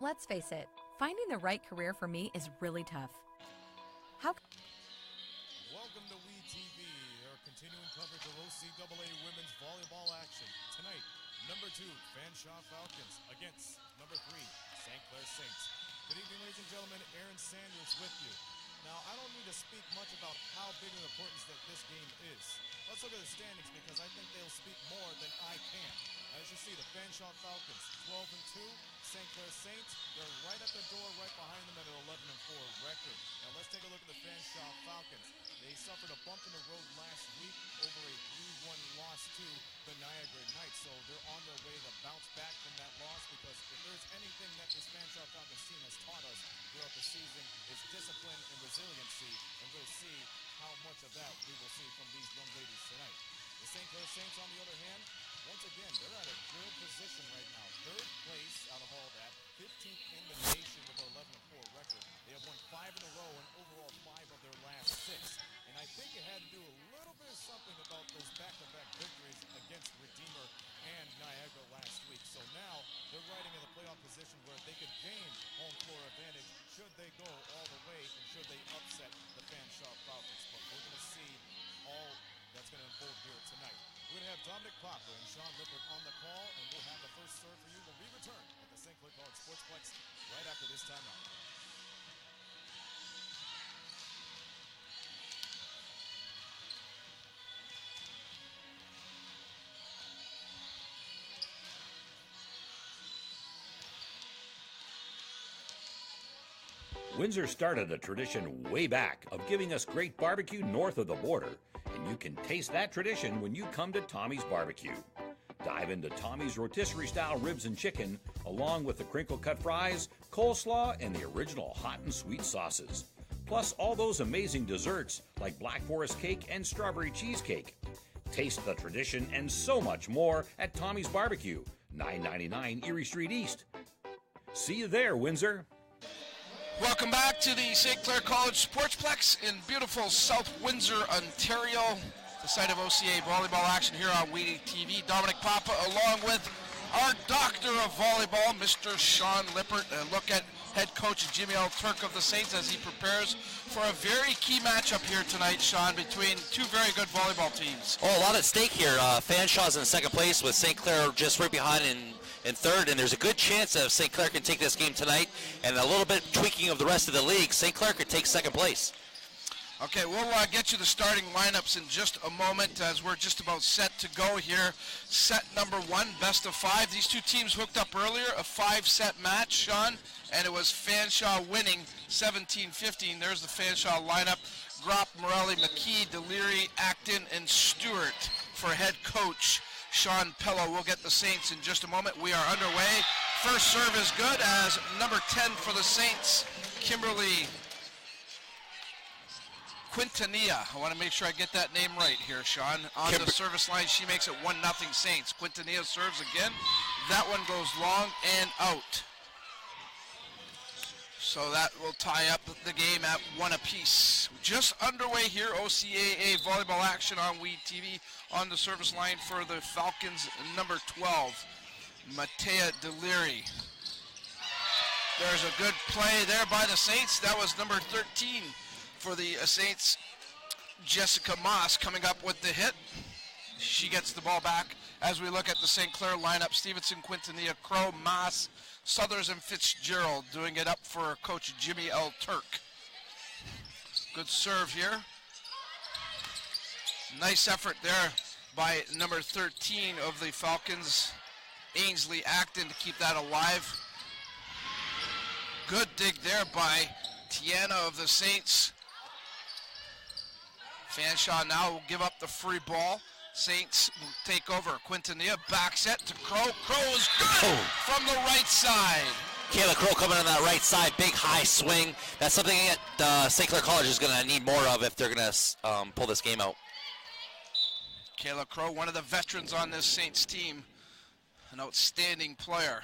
Let's face it, finding the right career for me is really tough. Welcome to WeTV, our continuing coverage of OCAA women's volleyball action. Tonight, number 2, Fanshawe Falcons against number 3, St. Clair Saints. Good evening, ladies and gentlemen. Aaron Sanders with you. Now, I don't need to speak much about how big of an importance that this game is. Let's look at the standings because I think they'll speak more than I can. As you see, the Fanshawe Falcons, 12-2. St. Clair Saints, they're right at the door, right behind them at an 11-4 record. Now, let's take a look at the Fanshawe Falcons. They suffered a bump in the road last week over a 3-1 loss to the Niagara Knights. So they're on their way to bounce back from that loss because if there's anything that this Fanshawe Falcons team has taught us throughout the season is discipline and resiliency, and we'll see how much of that we will see from these young ladies tonight. The St. Clair Saints, on the other hand, once again, they're at a good position right now. 3rd place out of all that, 15th in the nation with an 11-4 record. They have won 5 in a row and overall 5 of their last 6. And I think it had to do a little bit of something about those back-to-back victories against Redeemer and Niagara last week. So now they're riding in a playoff position where they could gain home floor advantage should they go all the way and should they upset the Fanshawe Falcons. But we're going to see all that's going to unfold here tonight. We're going to have Dominic Popper and Sean Lippert on the call, and we'll have the first serve for you when we return at the St. Clair College Sportsplex right after this time out. Windsor started a tradition way back of giving us great barbecue north of the border, and you can taste that tradition when you come to Tommy's Barbecue. Dive into Tommy's rotisserie-style ribs and chicken, along with the crinkle-cut fries, coleslaw, and the original hot and sweet sauces. Plus all those amazing desserts like Black Forest cake and strawberry cheesecake. Taste the tradition and so much more at Tommy's Barbecue, 999 Erie Street East. See you there, Windsor. Welcome back to the St. Clair College Sportsplex in beautiful South Windsor, Ontario, the site of OCAA volleyball action here on WeTV. Dominic Papa along with our doctor of volleyball, Mr. Sean Lippert. A look at head coach Jimmy L. Turk of the Saints as he prepares for a very key matchup here tonight, Sean, between 2 very good volleyball teams. Oh, a lot at stake here. Fanshawe's in 2nd place with St. Clair just right behind in 3rd, and there's a good chance that if St. Clair can take this game tonight and a little bit tweaking of the rest of the league, St. Clair could take 2nd place. Okay, we'll get you the starting lineups in just a moment as we're just about set to go here. Set number 1, best of 5. These 2 teams hooked up earlier, a 5-set match, Sean, and it was Fanshawe winning 17-15. There's the Fanshawe lineup. Gropp, Morelli, McKee, Deliri, Acton, and Stewart for head coach Sean Pello. We'll get the Saints in just a moment. We are underway. First serve is good as number 10 for the Saints, Kimberly Quintanilla. I want to make sure I get that name right here, Sean. On the service line, she makes it 1-0 Saints. Quintanilla serves again. That one goes long and out. So that will tie up the game at 1 apiece. Just underway here, OCAA volleyball action on WeTV. On the service line for the Falcons, number 12, Matea Deliri. There's a good play there by the Saints. That was number 13 for the Saints, Jessica Moss, coming up with the hit. She gets the ball back as we look at the St. Clair lineup. Stevenson, Quintanilla, Crow, Moss, Southers, and Fitzgerald doing it up for Coach Jimmy L. Turk. Good serve here. Nice effort there by number 13 of the Falcons, Ainsley Acton, to keep that alive. Good dig there by Tiana of the Saints. Fanshawe now will give up the free ball. Saints will take over. Quintanilla back set to Crow. Crow is good from the right side. Kayla Crow coming on that right side, big high swing. That's something that St. Clair College is going to need more of if they're going to pull this game out. Kayla Crow, one of the veterans on this Saints team, an outstanding player.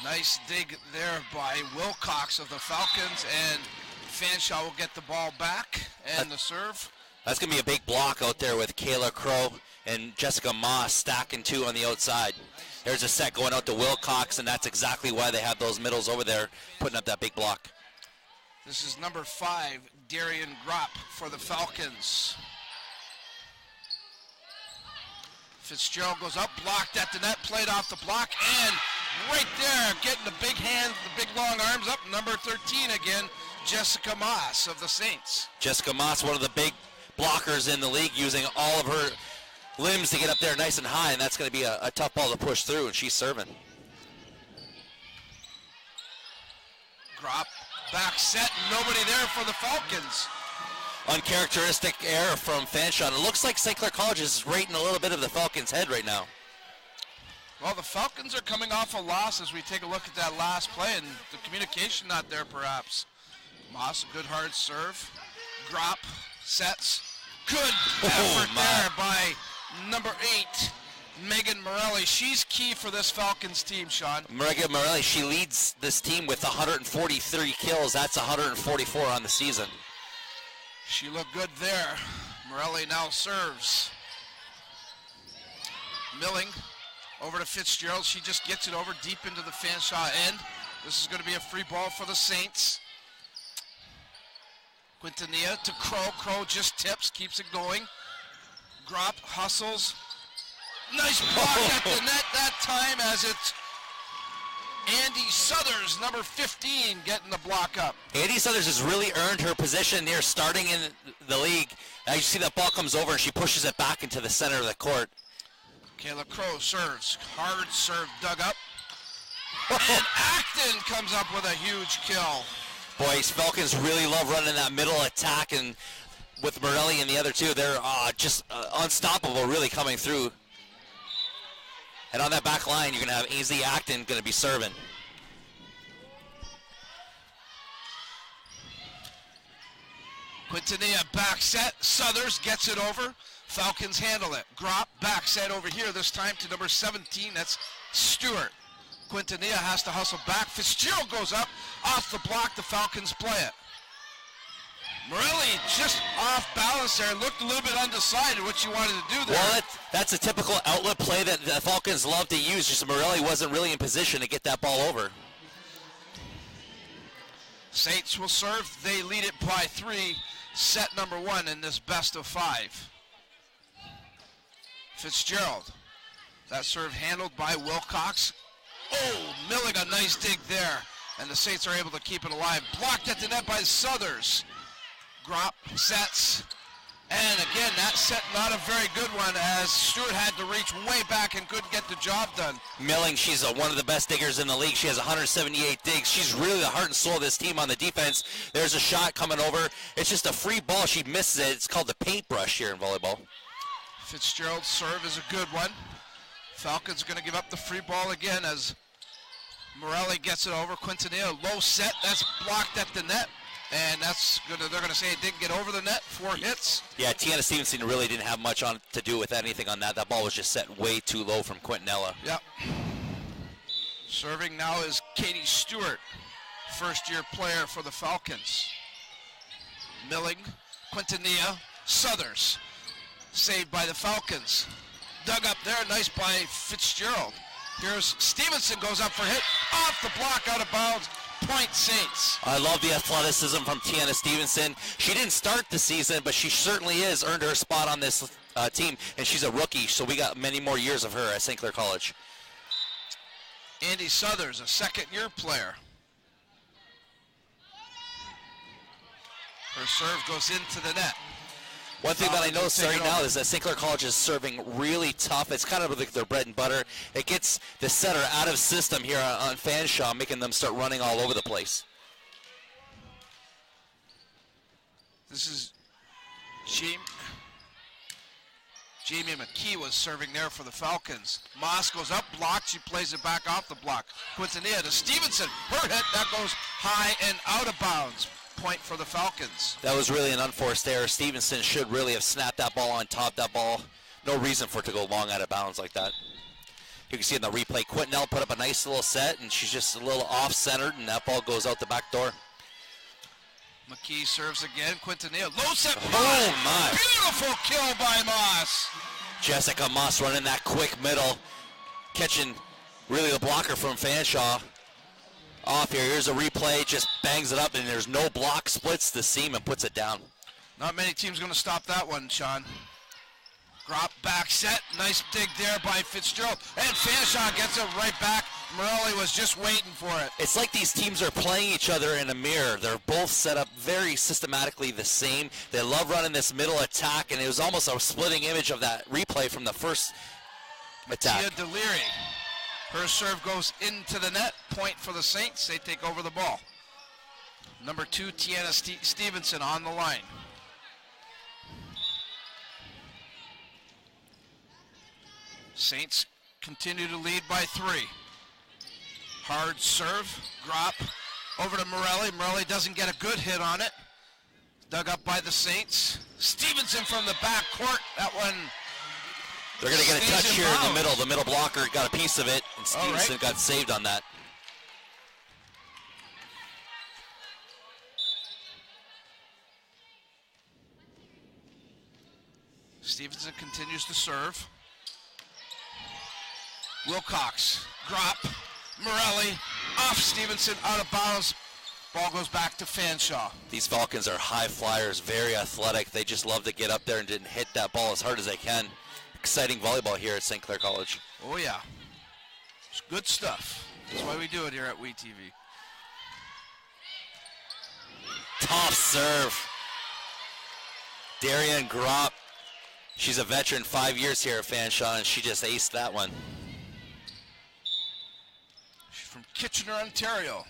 Nice dig there by Wilcox of the Falcons, and Fanshawe will get the ball back and the serve. That's going to be a big block out there with Kayla Crow and Jessica Moss stacking 2 on the outside. There's a set going out to Wilcox, and that's exactly why they have those middles over there putting up that big block. This is number 5, Darian Gropp for the Falcons. Fitzgerald goes up, blocked at the net, played off the block, and right there, getting the big hands, the big long arms up, number 13 again, Jessica Moss of the Saints. Jessica Moss, one of the big blockers in the league, using all of her limbs to get up there nice and high, and that's going to be a tough ball to push through, and she's serving. Gropp, back set, nobody there for the Falcons. Uncharacteristic error from Fanshawe. It looks like St. Clair College is rating a little bit of the Falcons' head right now. Well, the Falcons are coming off a loss as we take a look at that last play, and the communication not there perhaps. Moss, a good hard serve. Gropp sets. Good effort there by number 8, Megan Morelli. She's key for this Falcons team, Sean. Megan Morelli, she leads this team with 143 kills. That's 144 on the season. She looked good there. Morelli now serves. Milling over to Fitzgerald. She just gets it over deep into the Fanshawe end. This is going to be a free ball for the Saints. Quintanilla to Crow. Crow just tips, keeps it going. Gropp hustles. Nice block at the net that time as it's Andy Southers, number 15, getting the block up. Andy Southers has really earned her position near starting in the league. Now you see that ball comes over and she pushes it back into the center of the court. Kayla Crow serves. Hard serve dug up. And Acton comes up with a huge kill. Boys, Falcons really love running that middle attack, and with Morelli and the other two, they're just unstoppable really coming through. And on that back line, you're going to have AZ Acton going to be serving. Quintanilla back set. Southers gets it over. Falcons handle it. Gropp back set over here, this time to number 17. That's Stewart. Quintanilla has to hustle back. Fitzgerald goes up. Off the block, the Falcons play it. Morelli just off balance there. Looked a little bit undecided what she wanted to do there. Well, that's a typical outlet play that the Falcons love to use. Just Morelli wasn't really in position to get that ball over. Saints will serve. They lead it by 3. Set number 1 in this best of 5. Fitzgerald. That serve handled by Wilcox. Oh, Milling a nice dig there. And the Saints are able to keep it alive. Blocked at the net by Southers. Gropp sets. And again, that set not a very good one as Stewart had to reach way back and couldn't get the job done. Milling, she's one of the best diggers in the league. She has 178 digs. She's really the heart and soul of this team on the defense. There's a shot coming over. It's just a free ball. She misses it. It's called the paintbrush here in volleyball. Fitzgerald's serve is a good one. Falcons going to give up the free ball again as Morelli gets it over. Quintanilla, low set. That's blocked at the net. And they're going to say it didn't get over the net. 4 hits. Yeah, Tiana Stevenson really didn't have much to do with anything on that. That ball was just set way too low from Quintanilla. Yep. Serving now is Katie Stewart, first-year player for the Falcons. Milling, Quintanilla, Southers. Saved by the Falcons. Dug up there, nice by Fitzgerald. Here's Stevenson, goes up for hit. Off the block, out of bounds. Point Saints. I love the athleticism from Tiana Stevenson. She didn't start the season, but she certainly has earned her spot on this team, and she's a rookie, so we got many more years of her at St. Clair College. Andy Southers, a second-year player. Her serve goes into the net. One thing that I noticed right now is that St. Clair College is serving really tough. It's kind of like their bread and butter. It gets the setter out of system here on Fanshawe, making them start running all over the place. This is Jamie McKee was serving there for the Falcons. Moss goes up, blocked. She plays it back off the block. Quintanilla to Stevenson. Her hit, that goes high and out of bounds. Point for the Falcons. That was really an unforced error. Stevenson should really have snapped that ball on top. That ball, no reason for it to go long out of bounds like that. You can see in the replay, Quintanilla put up a nice little set, and she's just a little off-centered, and that ball goes out the back door. McKee serves again. Quintanilla, low set. Oh, my. Beautiful kill by Moss. Jessica Moss running that quick middle, catching Really, the blocker from Fanshawe off here. Here's a replay, just bangs it up, and there's no block, splits the seam and puts it down. Not many teams going to stop that one, Sean. Drop back set, nice dig there by Fitzgerald, and Fanshawe gets it right back. Morelli was just waiting for it. It's like these teams are playing each other in a mirror. They're both set up very systematically the same. They love running this middle attack, and it was almost a splitting image of that replay from the first attack. Tia Deliri. Her serve goes into the net. Point for the Saints. They take over the ball. Number 2, Tiana Stevenson on the line. Saints continue to lead by 3. Hard serve, drop over to Morelli. Morelli doesn't get a good hit on it. Dug up by the Saints. Stevenson from the back court. That one. They're going to get a touch here in the middle. The middle blocker got a piece of it, and Stevenson got saved on that. Stevenson continues to serve. Wilcox, drop, Morelli, off Stevenson, out of bounds. Ball goes back to Fanshawe. These Falcons are high flyers, very athletic. They just love to get up there and didn't hit that ball as hard as they can. Exciting volleyball here at St. Clair College. Oh yeah, it's good stuff. That's why we do it here at WeTV. Top serve. Darian Gropp. She's a veteran, 5 years here at Fanshawe, and she just aced that one. She's from Kitchener, Ontario.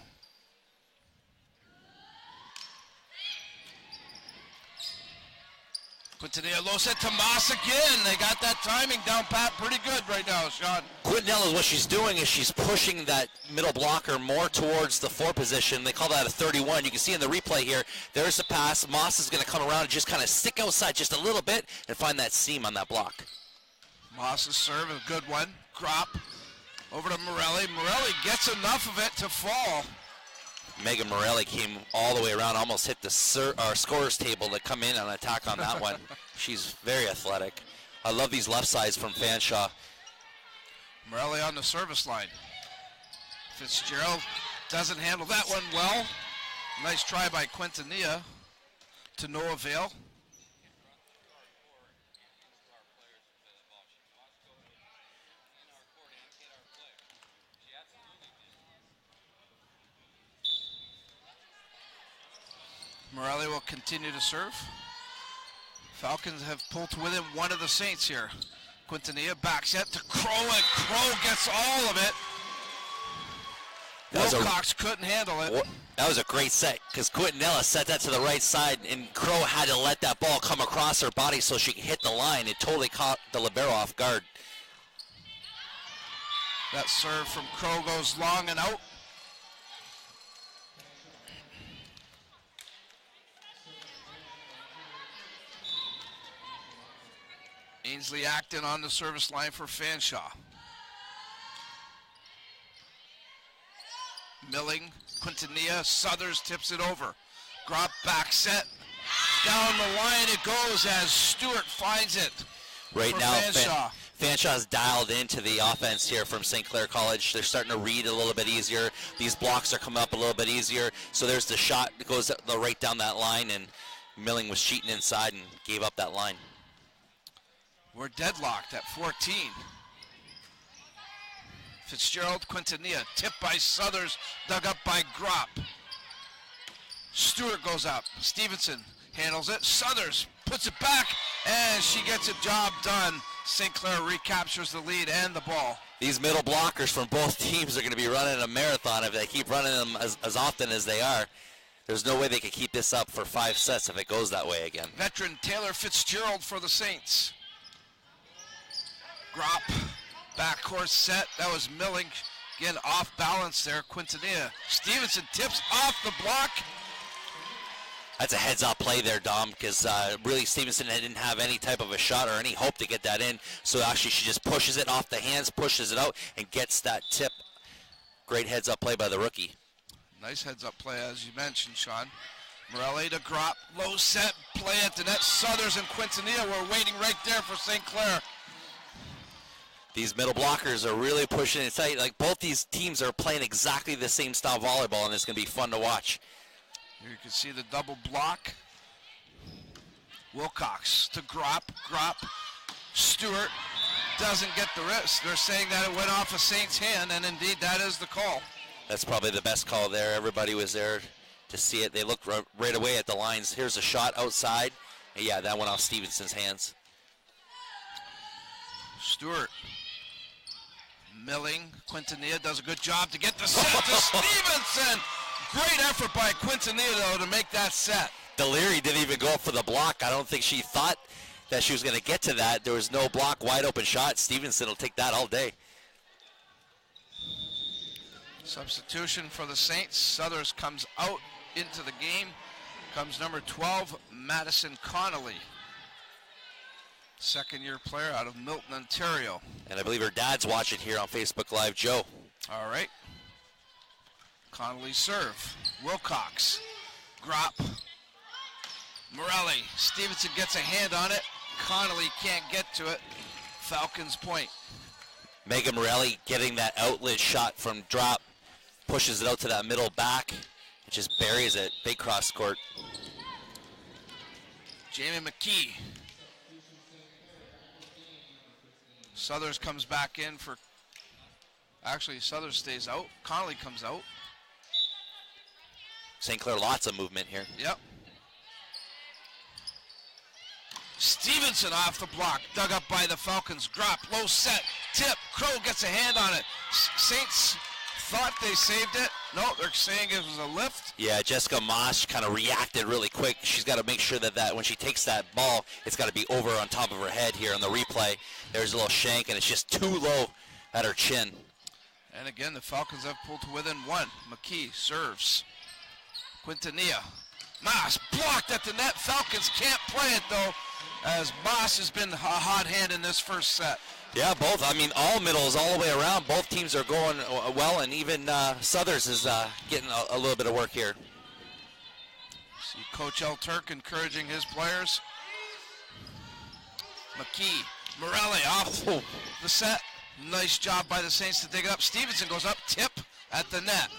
Quintanilla low set to Moss again. They got that timing down pat pretty good right now, Sean. Quintanilla, what she's doing is she's pushing that middle blocker more towards the 4 position. They call that a 31. You can see in the replay here, there's the pass. Moss is going to come around and just kind of stick outside just a little bit and find that seam on that block. Moss's serve, a good one. Drop over to Morelli. Morelli gets enough of it to fall. Megan Morelli came all the way around, almost hit the scorer's table to come in on attack on that one. She's very athletic. I love these left sides from Fanshawe. Morelli on the service line. Fitzgerald doesn't handle that one well. Nice try by Quintanilla to no avail. Morelli will continue to serve. Falcons have pulled to within 1 of the Saints here. Quintanilla back set to Crow, and Crow gets all of it. Wilcox couldn't handle it. That was a great set, because Quintanilla set that to the right side, and Crow had to let that ball come across her body so she could hit the line. It totally caught the libero off guard. That serve from Crow goes long and out. Ainsley Acton on the service line for Fanshawe. Milling, Quintanilla, Southers tips it over. Drop back set. Down the line it goes as Stewart finds it. Right now, Fanshawe. Fanshawe's dialed into the offense here from St. Clair College. They're starting to read a little bit easier. These blocks are coming up a little bit easier. So there's the shot that goes right down that line, and Milling was cheating inside and gave up that line. We're deadlocked at 14. Fitzgerald, Quintanilla, tipped by Southers, dug up by Gropp. Stewart goes up. Stevenson handles it. Southers puts it back, and she gets a job done. St. Clair recaptures the lead and the ball. These middle blockers from both teams are going to be running a marathon if they keep running them as often as they are. There's no way they could keep this up for 5 sets if it goes that way again. Veteran Taylor Fitzgerald for the Saints. Gropp, backcourt set. That was Milling. Again, off balance there. Quintanilla. Stevenson tips off the block. That's a heads-up play there, Dom, because really Stevenson didn't have any type of a shot or any hope to get that in. So actually she just pushes it off the hands, pushes it out, and gets that tip. Great heads-up play by the rookie. Nice heads-up play, as you mentioned, Sean. Morelli to Gropp. Low set play at the net. Southers and Quintanilla were waiting right there for St. Clair. These middle blockers are really pushing it tight. Like, both these teams are playing exactly the same style volleyball, and it's going to be fun to watch. Here you can see the double block. Wilcox to Grop. Stewart doesn't get the wrist. They're saying that it went off a Saint's hand, and indeed that is the call. That's probably the best call there. Everybody was there to see it. They looked right away at the lines. Here's a shot outside. And yeah, that went off Stevenson's hands. Stewart. Milling. Quintanilla does a good job to get the set to Stevenson. Great effort by Quintanilla, though, to make that set. Deliri didn't even go up for the block. I don't think she thought that she was going to get to that. There was no block, wide open shot. Stevenson will take that all day. Substitution for the Saints. Southers comes out into the game. Comes number 12, Madison Connolly. Second-year player out of Milton, Ontario. And I believe her dad's watching here on Facebook Live, Joe. All right. Connolly serve. Wilcox. Grop. Morelli. Stevenson gets a hand on it. Connolly can't get to it. Falcons point. Megan Morelli getting that outlet shot from drop. Pushes it out to that middle back. It just buries it. Big cross court. Jamie McKee. Southers comes back in for, actually Southers stays out. Connolly comes out. St. Clair, lots of movement here. Yep. Stevenson off the block, dug up by the Falcons. Drop, low set, tip. Crow gets a hand on it. Saints thought they saved it. No, they're saying it was a lift. Yeah, Jessica Moss kind of reacted really quick. She's got to make sure that when she takes that ball, it's got to be over on top of her head here on the replay. There's a little shank, and it's just too low at her chin. And again, the Falcons have pulled to within one. McKee serves. Quintanilla. Moss blocked at the net. Falcons can't play it, though, as Moss has been a hot hand in this first set. Yeah, both. I mean, all middles all the way around. Both teams are going well, and even Southers is getting a little bit of work here. See Coach L. Turk encouraging his players. McKee, Morelli off the set. Nice job by the Saints to dig it up. Stevenson goes up, tip at the net.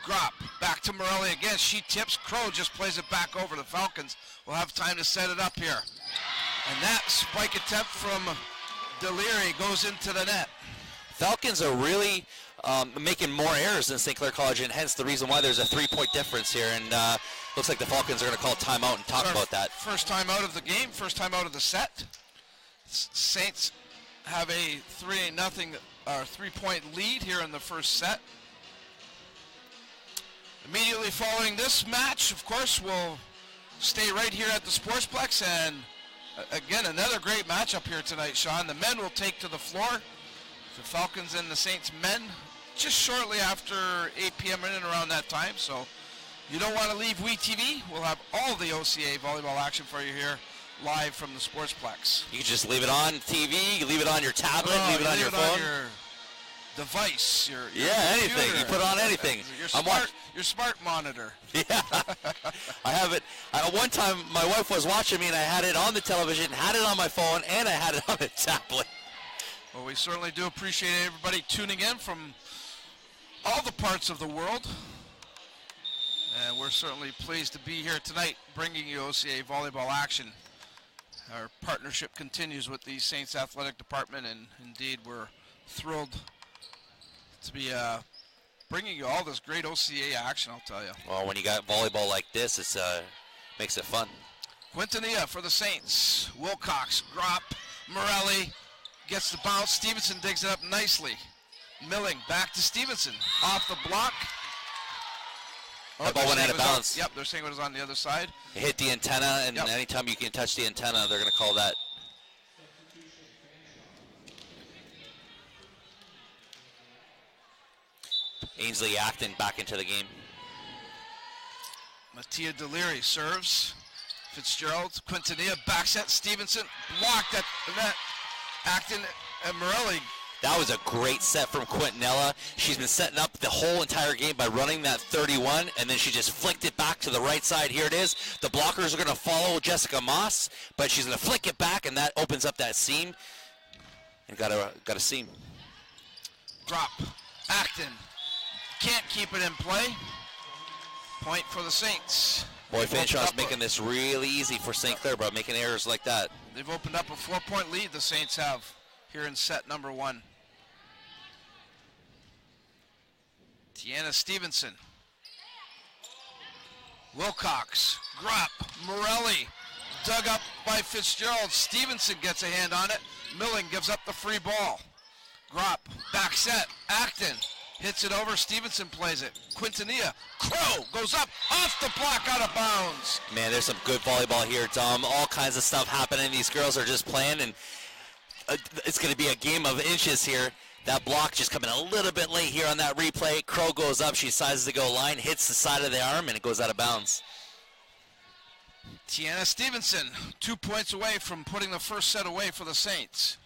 Grop, back to Morelli again. She tips. Crow just plays it back over. The Falcons will have time to set it up here. And that spike attempt from Deliri goes into the net. Falcons are really making more errors than St. Clair College, and hence the reason why there's a 3-point difference here. And looks like the Falcons are going to call timeout and talk about that. First time out of the game, first time out of the set. Saints have a 3-point lead here in the first set. Immediately following this match, of course, we'll stay right here at the Sportsplex, and again, another great matchup here tonight, Sean. The men will take to the floor. The Falcons and the Saints men just shortly after 8 p.m. in and around that time. So you don't want to leave WeTV. We'll have all the OCAA volleyball action for you here live from the Sportsplex. You can just leave it on TV, you leave it on your tablet, leave it on your phone. On your device, your anything. computer. You put on anything. Your smart monitor. Yeah, I have it. One time, my wife was watching me, and I had it on the television, had it on my phone, and I had it on the tablet. Well, we certainly do appreciate everybody tuning in from all the parts of the world. And we're certainly pleased to be here tonight, bringing you OCAA volleyball action. Our partnership continues with the Saints Athletic Department, and indeed we're thrilled to be bringing you all this great OCAA action, I'll tell you. Well, when you got volleyball like this, it makes it fun. Quintanilla for the Saints. Wilcox, Grop, Morelli gets the bounce. Stevenson digs it up nicely. Milling back to Stevenson. Off the block. That ball went out of bounds. Yep, they're saying it was on the other side. It hit the antenna, and anytime you can touch the antenna, they're going to call that. Ainsley Acton back into the game. Mattia Deliri serves. Fitzgerald, Quintanilla, back set, Stevenson, blocked at the net. Acton and Morelli. That was a great set from Quintanilla. She's been setting up the whole entire game by running that 31, and then she just flicked it back to the right side. Here it is. The blockers are going to follow Jessica Moss, but she's going to flick it back, and that opens up that seam. and got a seam. Drop. Acton can't keep it in play. Point for the Saints. Boy, Fanshaw's making this really easy for St. Clair, bro, making errors like that. They've opened up a 4-point lead, the Saints have, here in set number 1. Tiana Stevenson. Wilcox. Grop. Morelli. Dug up by Fitzgerald. Stevenson gets a hand on it. Milling gives up the free ball. Grop. Back set. Acton. Hits it over. Stevenson plays it. Quintanilla. Crow goes up. Off the block. Out of bounds. Man, there's some good volleyball here, Tom. All kinds of stuff happening. These girls are just playing, and it's going to be a game of inches here. That block just coming a little bit late here on that replay. Crow goes up. She decides to go line, hits the side of the arm, and it goes out of bounds. Tiana Stevenson, 2 points away from putting the first set away for the Saints.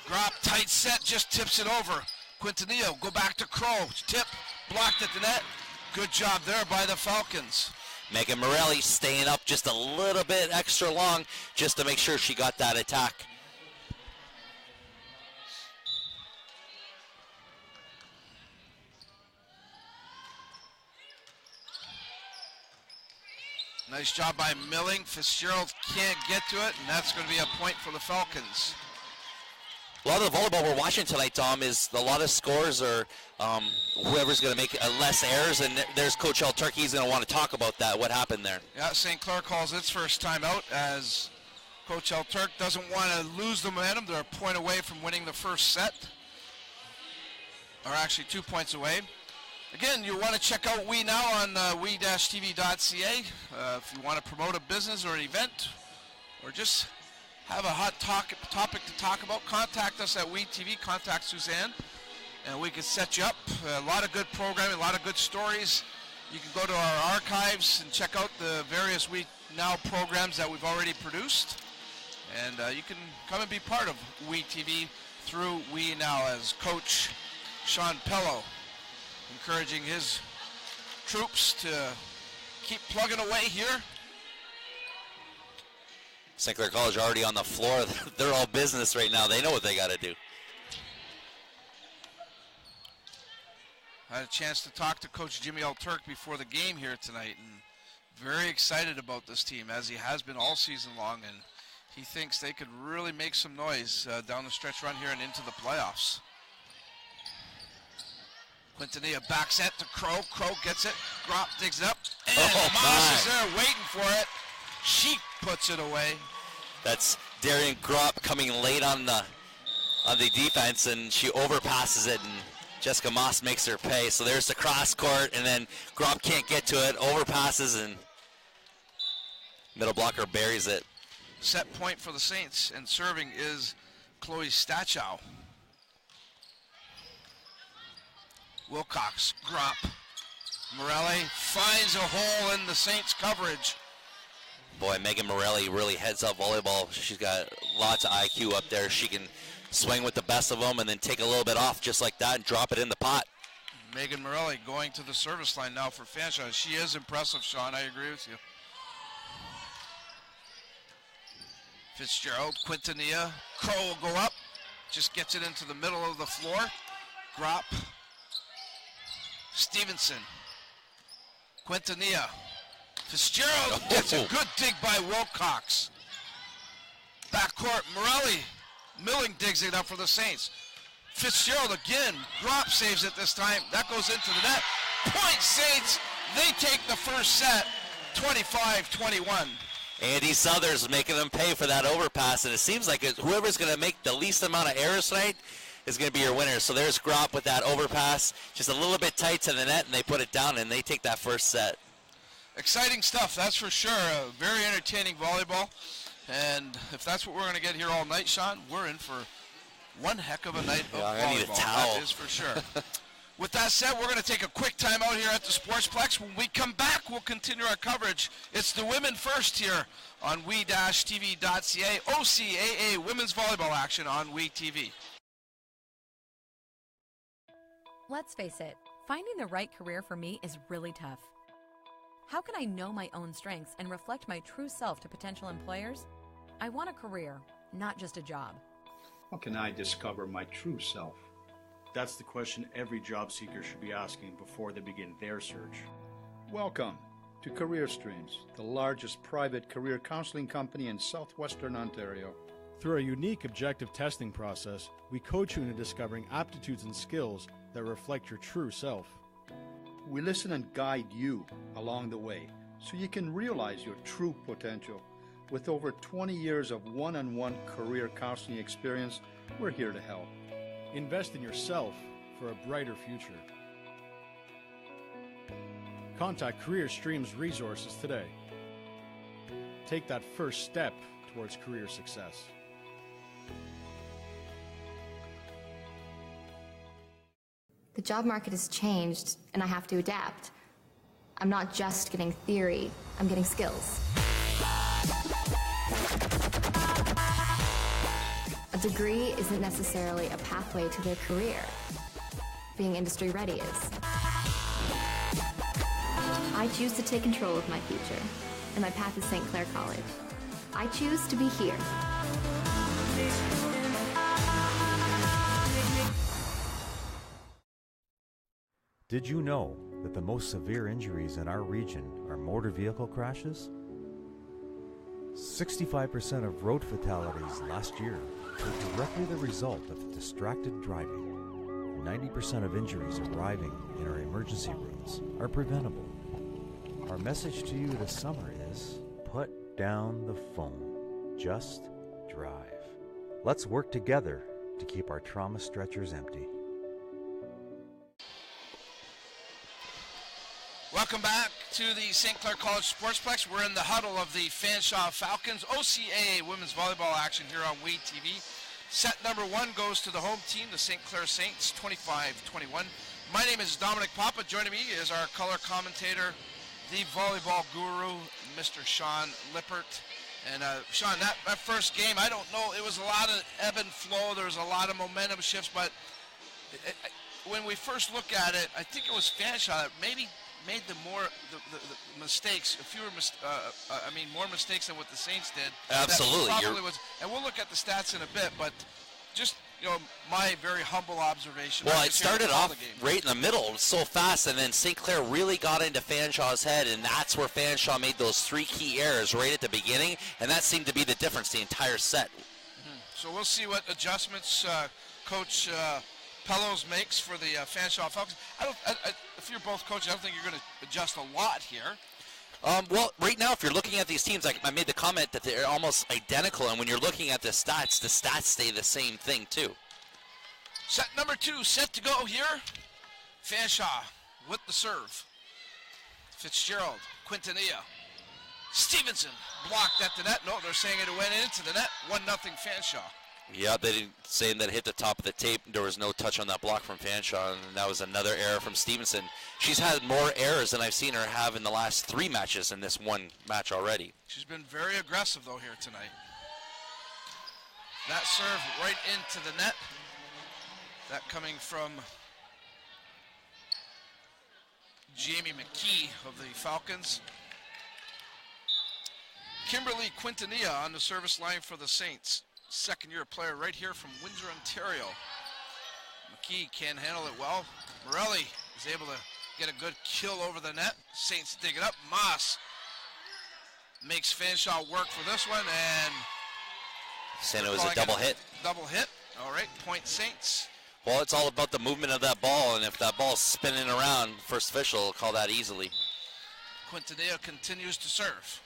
Drop, tight set, just tips it over. Quintanilla, go back to Crow. Tip, blocked at the net. Good job there by the Falcons. Megan Morelli staying up just a little bit extra long just to make sure she got that attack. Nice job by Milling. Fitzgerald can't get to it, and that's going to be a point for the Falcons. A lot of the volleyball we're watching tonight, Tom, is a lot of scores are whoever's going to make less errors, and there's Coach El Turkey. He's going to want to talk about that, what happened there. Yeah, St. Clair calls its first timeout as Coach El Turk doesn't want to lose the momentum. They're a point away from winning the first set, or actually 2 points away. Again, you want to check out We Now on we-tv.ca if you want to promote a business or an event, or just have a hot topic to talk about. Contact us at WeTV, contact Suzanne, and we can set you up. A lot of good programming, a lot of good stories. You can go to our archives and check out the various We Now programs that we've already produced, and you can come and be part of WeTV through We Now, as Coach Sean Pello encouraging his troops to keep plugging away here. St. Clair College already on the floor. They're all business right now. They know what they got to do. I had a chance to talk to Coach Jimmy L. Turk before the game here tonight, and very excited about this team, as he has been all season long, and he thinks they could really make some noise down the stretch run here and into the playoffs. Quintanilla back set to Crow. Crow gets it. Grop digs it up. And Moss is there waiting for it. She puts it away. That's Darian Grop coming late on the defense, and she overpasses it, and Jessica Moss makes her pay. So there's the cross court, and then Grop can't get to it, overpasses, and middle blocker buries it. Set point for the Saints, and serving is Chloe Stachow. Wilcox, Grop. Morelli finds a hole in the Saints coverage. Boy, Megan Morelli really heads up volleyball. She's got lots of IQ up there. She can swing with the best of them and then take a little bit off just like that and drop it in the pot. Megan Morelli going to the service line now for Fanshawe. She is impressive, Sean. I agree with you. Fitzgerald, Quintanilla. Crow will go up. Just gets it into the middle of the floor. Grop. Stevenson. Quintanilla. Fitzgerald gets a good dig by Wilcox. Backcourt, Morelli. Milling digs it up for the Saints. Fitzgerald again. Grop saves it this time. That goes into the net. Point Saints. They take the first set, 25-21. Andy Southers making them pay for that overpass, and it seems like whoever's going to make the least amount of errors tonight is going to be your winner. So there's Grop with that overpass, just a little bit tight to the net, and they put it down, and they take that first set. Exciting stuff, that's for sure. Very entertaining volleyball. And if that's what we're going to get here all night, Sean, we're in for one heck of a night of volleyball. I need a towel. That is for sure. With that said, we're going to take a quick time out here at the Sportsplex. When we come back, we'll continue our coverage. It's the women first here on we-tv.ca. OCAA women's volleyball action on WeTV. Let's face it, finding the right career for me is really tough. How can I know my own strengths and reflect my true self to potential employers? I want a career, not just a job. How can I discover my true self? That's the question every job seeker should be asking before they begin their search. Welcome to Career Streams, the largest private career counseling company in southwestern Ontario. Through a unique objective testing process, we coach you into discovering aptitudes and skills that reflect your true self. We listen and guide you along the way so you can realize your true potential. With over 20 years of one-on-one career counseling experience, we're here to help. Invest in yourself for a brighter future. Contact Career Streams Resources today. Take that first step towards career success. The job market has changed, and I have to adapt. I'm not just getting theory, I'm getting skills. A degree isn't necessarily a pathway to their career. Being industry ready is. I choose to take control of my future, and my path is St. Clair College. I choose to be here. Did you know that the most severe injuries in our region are motor vehicle crashes? 65% of road fatalities last year were directly the result of distracted driving. 90% of injuries arriving in our emergency rooms are preventable. Our message to you this summer is, put down the phone. Just drive. Let's work together to keep our trauma stretchers empty. Welcome back to the St. Clair College Sportsplex. We're in the huddle of the Fanshawe Falcons OCAA women's volleyball action here on WADE TV. Set number 1 goes to the home team, the St. Clair Saints, 25-21. My name is Dominic Papa. Joining me is our color commentator, the volleyball guru, Mr. Sean Lippert. And Sean, that first game, I don't know, it was a lot of ebb and flow. There was a lot of momentum shifts, but when we first look at it, I think it was Fanshawe that maybe made the mistakes, more mistakes than what the Saints did. Absolutely. And we'll look at the stats in a bit, but just, my very humble observation. Well, it started off right in the middle so fast, and then St. Clair really got into Fanshawe's head, and that's where Fanshawe made those 3 key errors right at the beginning, and that seemed to be the difference the entire set. Mm-hmm. So we'll see what adjustments Coach Pellos makes for the Fanshawe Falcons. If you're both coaches, I don't think you're going to adjust a lot here. Well, right now, if you're looking at these teams, I made the comment that they're almost identical, and when you're looking at the stats stay the same thing, too. Set number 2, set to go here. Fanshawe with the serve. Fitzgerald, Quintanilla. Stevenson blocked at the net. No, they're saying it went into the net. 1-0 Fanshawe. Yeah, they didn't saying that it hit the top of the tape. There was no touch on that block from Fanshawe, and that was another error from Stevenson. She's had more errors than I've seen her have in the last 3 matches in this one match already. She's been very aggressive, though, here tonight. That serve right into the net. That coming from Jamie McKee of the Falcons. Kimberly Quintanilla on the service line for the Saints. Second-year player right here from Windsor, Ontario. McKee can handle it well. Morelli is able to get a good kill over the net. Saints dig it up. Moss makes Fanshawe work for this one, and saying it was a double hit. Double hit. All right, point Saints. Well, it's all about the movement of that ball, and if that ball's spinning around, first official will call that easily. Quintanilla continues to serve.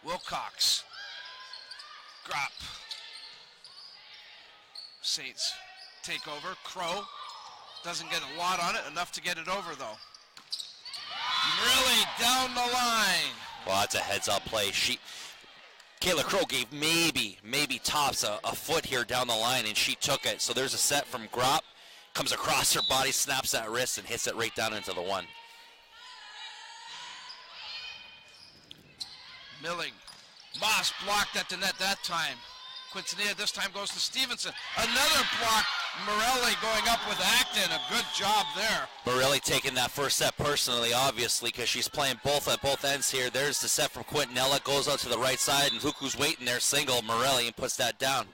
Wilcox. Grop. Saints take over. Crow doesn't get a lot on it, enough to get it over though. Really down the line. Well, that's a heads-up play. Kayla Crow gave maybe tops a foot here down the line, and she took it. So there's a set from Grop, comes across her body, snaps that wrist, and hits it right down into the 1. Milling. Moss blocked at the net that time. Quintanilla this time goes to Stevenson. Another block Morelli going up with Acton. A good job there. Morelli taking that first set personally, obviously, because she's playing both at both ends here. There's the set from Quintanilla. Goes out to the right side, and look who's waiting there, single Morelli, and puts that down.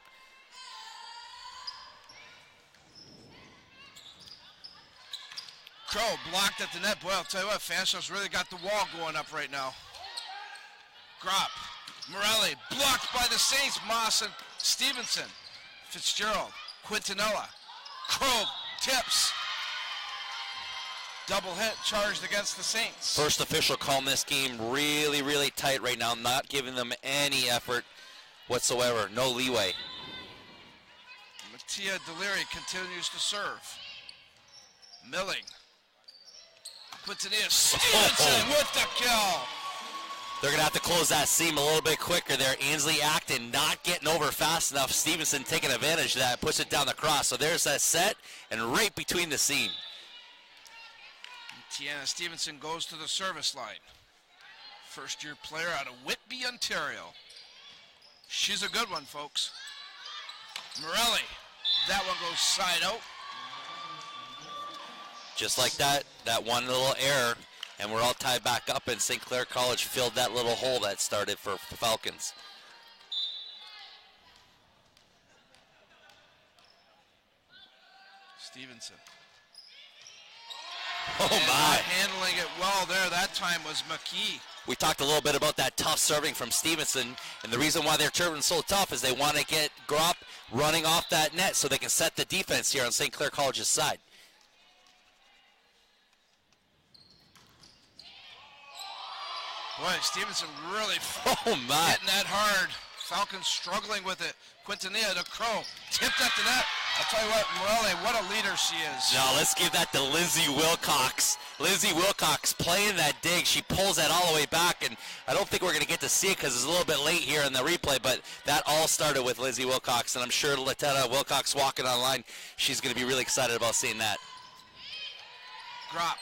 Crow blocked at the net. Boy, I'll tell you what, Fanshawe's really got the wall going up right now. Gropp, Morelli, blocked by the Saints, Moss and Stevenson. Fitzgerald, Quintanilla, Crow, tips. Double hit charged against the Saints. First official call in this game, really, really tight right now, not giving them any effort whatsoever, no leeway. Mattia Deliri continues to serve. Milling. Quintanilla, Stevenson with the kill. They're going to have to close that seam a little bit quicker there. Ainsley Acton not getting over fast enough. Stevenson taking advantage of that, puts it down the cross. So there's that set, and right between the seam. Tiana Stevenson goes to the service line. First-year player out of Whitby, Ontario. She's a good one, folks. Morelli, that one goes side out. Just like that one little error, and we're all tied back up, and St. Clair College filled that little hole that started for the Falcons. Stevenson. Oh my. Handling it well there. That time was McKee. We talked a little bit about that tough serving from Stevenson, and the reason why they're serving so tough is they want to get Gropp running off that net so they can set the defense here on St. Clair College's side. Boy, Stevenson really getting that hard. Falcons struggling with it. Quintanilla to Crow. Tipped at the net. I'll tell you what, Morelli, what a leader she is. Now let's give that to Lizzie Wilcox. Lizzie Wilcox playing that dig. She pulls that all the way back, and I don't think we're going to get to see it because it's a little bit late here in the replay, but that all started with Lizzie Wilcox, and I'm sure Latetta Wilcox walking online, she's going to be really excited about seeing that. Gropp.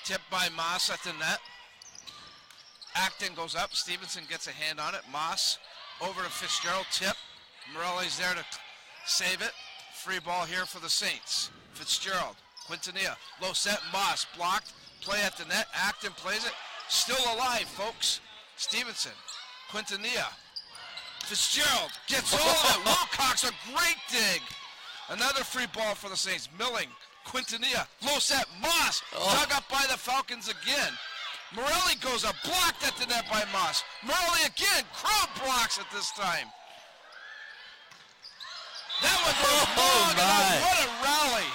Tipped by Moss at the net. Acton goes up. Stevenson gets a hand on it. Moss over to Fitzgerald. Tip. Morelli's there to save it. Free ball here for the Saints. Fitzgerald. Quintanilla. Low set. Moss blocked. Play at the net. Acton plays it. Still alive, folks. Stevenson. Quintanilla. Fitzgerald gets all of it. Wilcox, a great dig. Another free ball for the Saints. Milling. Quintanilla. Low set. Moss. Dug up by the Falcons again. Morelli goes up, blocked at the net by Moss. Morelli again, Crow blocks it this time. That one goes long enough. What a rally.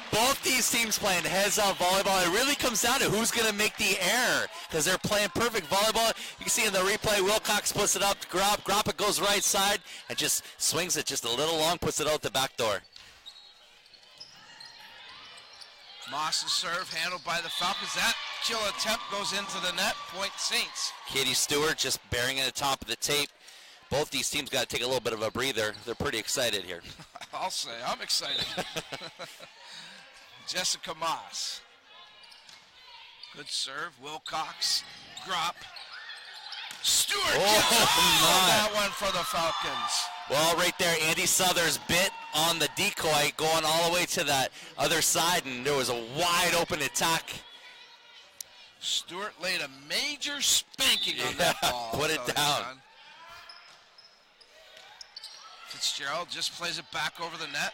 Both these teams playing heads-up volleyball. It really comes down to who's going to make the error because they're playing perfect volleyball. You can see in the replay, Wilcox puts it up to Gropp. It goes right side and just swings it just a little long, puts it out the back door. Moss's serve handled by the Falcons. That kill attempt goes into the net. Point Saints. Katie Stewart just bearing at the top of the tape. Both these teams got to take a little bit of a breather. They're pretty excited here. I'll say, I'm excited. Jessica Moss. Good serve. Wilcox. Gropp. Stewart gets that one for the Falcons. Well, right there, Andy Southers bit on the decoy going all the way to that other side, and there was a wide open attack. Stewart laid a major spanking on that ball. Put it down. Fitzgerald just plays it back over the net.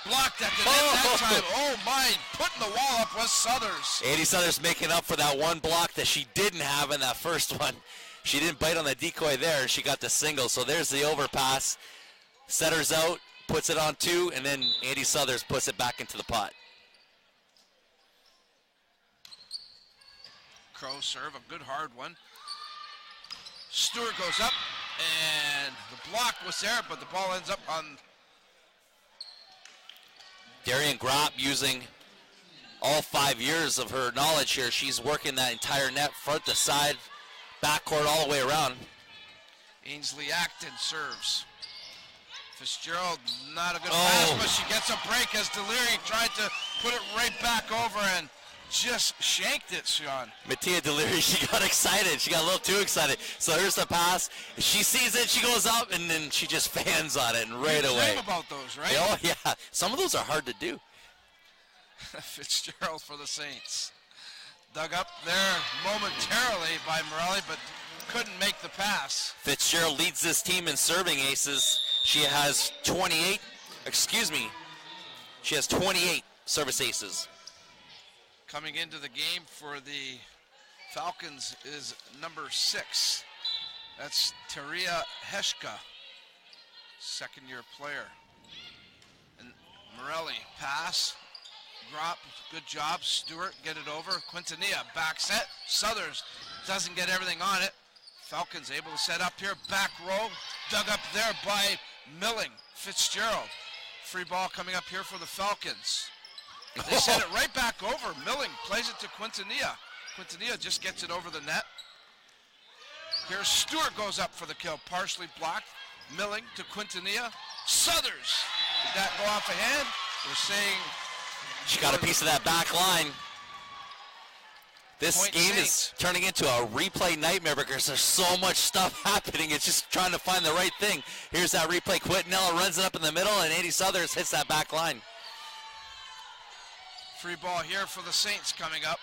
Blocked at the net that time. Oh my, putting the wall up was Southers. Andy Southers making up for that one block that she didn't have in that first one. She didn't bite on the decoy there. She got the single. So there's the overpass. Setters out, puts it on two, and then Andy Southers puts it back into the pot. Crow serve, a good hard one. Stewart goes up, and the block was there, but the ball ends up on Darian Gropp using all 5 years of her knowledge here. She's working that entire net, front to side, backcourt, all the way around. Ainsley Acton serves. Fitzgerald, not a good pass, but she gets a break as Deliri tried to put it right back over, and just shanked it, Sean. Mattia Deliri, she got excited. She got a little too excited. So here's the pass. She sees it, she goes up, and then she just fans on it and right You away. dream about those, right? Oh, yeah. Some of those are hard to do. Fitzgerald for the Saints. Dug up there momentarily by Morelli, but couldn't make the pass. Fitzgerald leads this team in serving aces. She has 28, she has 28 service aces. Coming into the game for the Falcons is number 6. That's Taria Heshka, second-year player. And Morelli, pass, drop, good job. Stewart, get it over. Quintanilla, back set. Southers doesn't get everything on it. Falcons able to set up here, back row, dug up there by Milling. Fitzgerald, free ball coming up here for the Falcons. They send it right back over. Milling plays it to Quintanilla. Quintanilla just gets it over the net. Here Stewart goes up for the kill, partially blocked. Milling to Quintanilla. Southers, did that go off a hand? We're saying she got a piece of that back line. This game is turning into a replay nightmare because there's so much stuff happening. It's just trying to find the right thing. Here's that replay. Quintanilla runs it up in the middle, and Andy Southers hits that back line. Free ball here for the Saints coming up.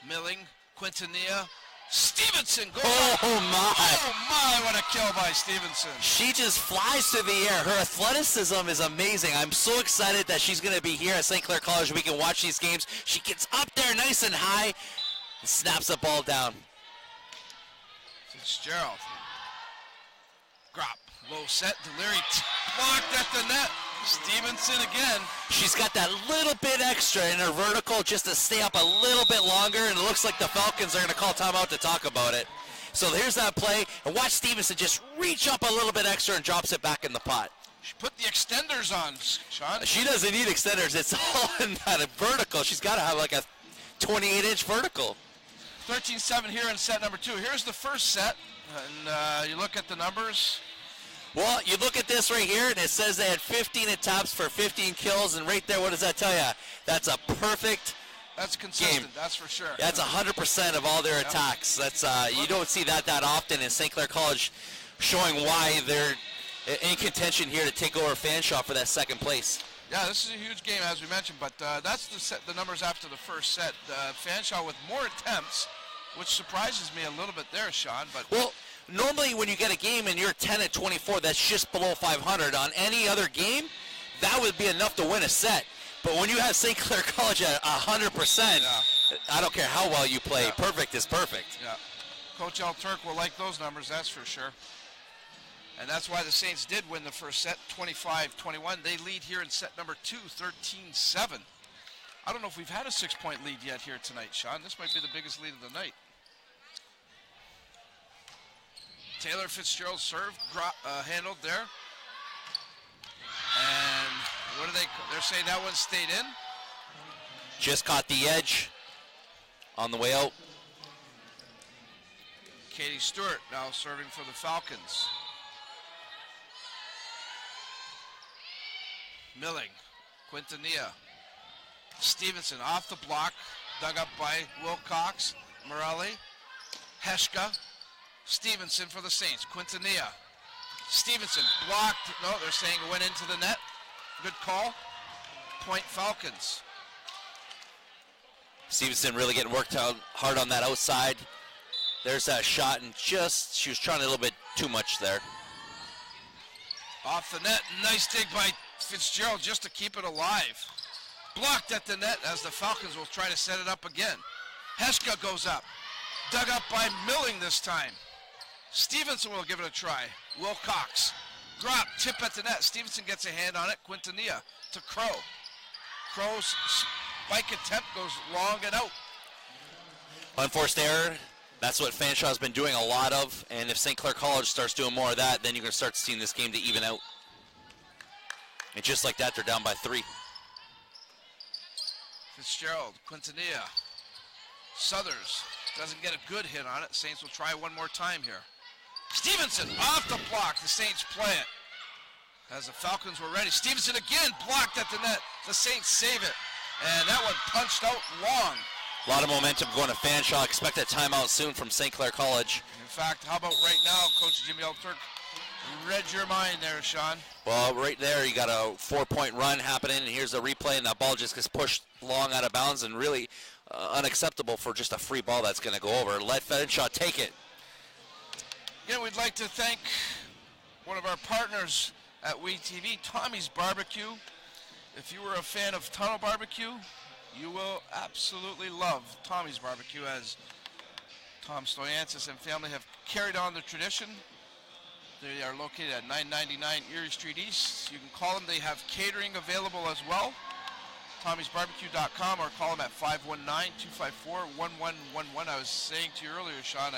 Milling, Quintanilla, Stevenson goes up. Oh my, what a kill by Stevenson. She just flies through the air. Her athleticism is amazing. I'm so excited that she's going to be here at St. Clair College. We can watch these games. She gets up there nice and high and snaps the ball down. Fitzgerald. Drop, low set, Deliri blocked at the net. Stevenson again. She's got that little bit extra in her vertical just to stay up a little bit longer, and it looks like the Falcons are going to call timeout to talk about it. So here's that play, and watch Stevenson just reach up a little bit extra and drops it back in the pot. She put the extenders on, Sean. She doesn't need extenders. It's all in that vertical. She's got to have like a 28-inch vertical. 13-7 here in set number 2. Here's the first set, and you look at the numbers. Well, you look at this right here, and it says they had 15 attempts for 15 kills, and right there, what does that tell you? That's a perfect That's consistent, game. that's for sure. That's 100% of all their attacks. That's you don't see that often in St. Clair College, showing why they're in contention here to take over Fanshawe for that second place. Yeah, this is a huge game, as we mentioned, but that's the numbers after the first set. Fanshawe with more attempts, which surprises me a little bit there, Sean. But well, normally when you get a game and you're 10 at 24, that's just below 500. On any other game, that would be enough to win a set. But when you have St. Clair College at 100%, I don't care how well you play, perfect is perfect. Yeah, Coach Al Turk will like those numbers, that's for sure. And that's why the Saints did win the first set, 25-21. They lead here in set number 2, 13-7. I don't know if we've had a 6-point lead yet here tonight, Sean. This might be the biggest lead of the night. Taylor Fitzgerald served, handled there. And what are they're saying that one stayed in? Just caught the edge on the way out. Katie Stewart now serving for the Falcons. Milling, Quintanilla, Stevenson off the block, dug up by Wilcox, Morelli, Heshka, Stevenson for the Saints, Quintanilla, Stevenson blocked, no, they're saying it went into the net, good call, point Falcons. Stevenson really getting worked out hard on that outside. There's that shot, and she was trying a little bit too much there. Off the net, nice dig by Fitzgerald just to keep it alive. Blocked at the net as the Falcons will try to set it up again. Heshka goes up, dug up by Milling this time. Stevenson will give it a try. Wilcox, drop, tip at the net. Stevenson gets a hand on it. Quintanilla to Crow. Crow's spike attempt goes long and out. Unforced error. That's what Fanshawe's been doing a lot of, and if St. Clair College starts doing more of that, then you're going to start seeing this game to even out. And just like that, they're down by 3. Fitzgerald, Quintanilla, Southers doesn't get a good hit on it. Saints will try one more time here. Stevenson off the block. The Saints play it. As the Falcons were ready. Stevenson again blocked at the net. The Saints save it. And that one punched out long. A lot of momentum going to Fanshawe. Expect a timeout soon from St. Clair College. In fact, how about right now, Coach Jimmy Alturk read your mind there, Sean. Well, right there, you got a 4-point run happening, and here's a replay, and that ball just gets pushed long out of bounds, and really unacceptable for just a free ball that's going to go over. Let Fanshawe take it. Again, we'd like to thank one of our partners at WeTV, Tommy's Barbecue. If you were a fan of Tunnel Barbecue, you will absolutely love Tommy's Barbecue, as Tom Stoyansis and family have carried on the tradition. They are located at 999 Erie Street East. You can call them. They have catering available as well. Tommy'sBarbecue.com, or call them at 519-254-1111. I was saying to you earlier, Sean,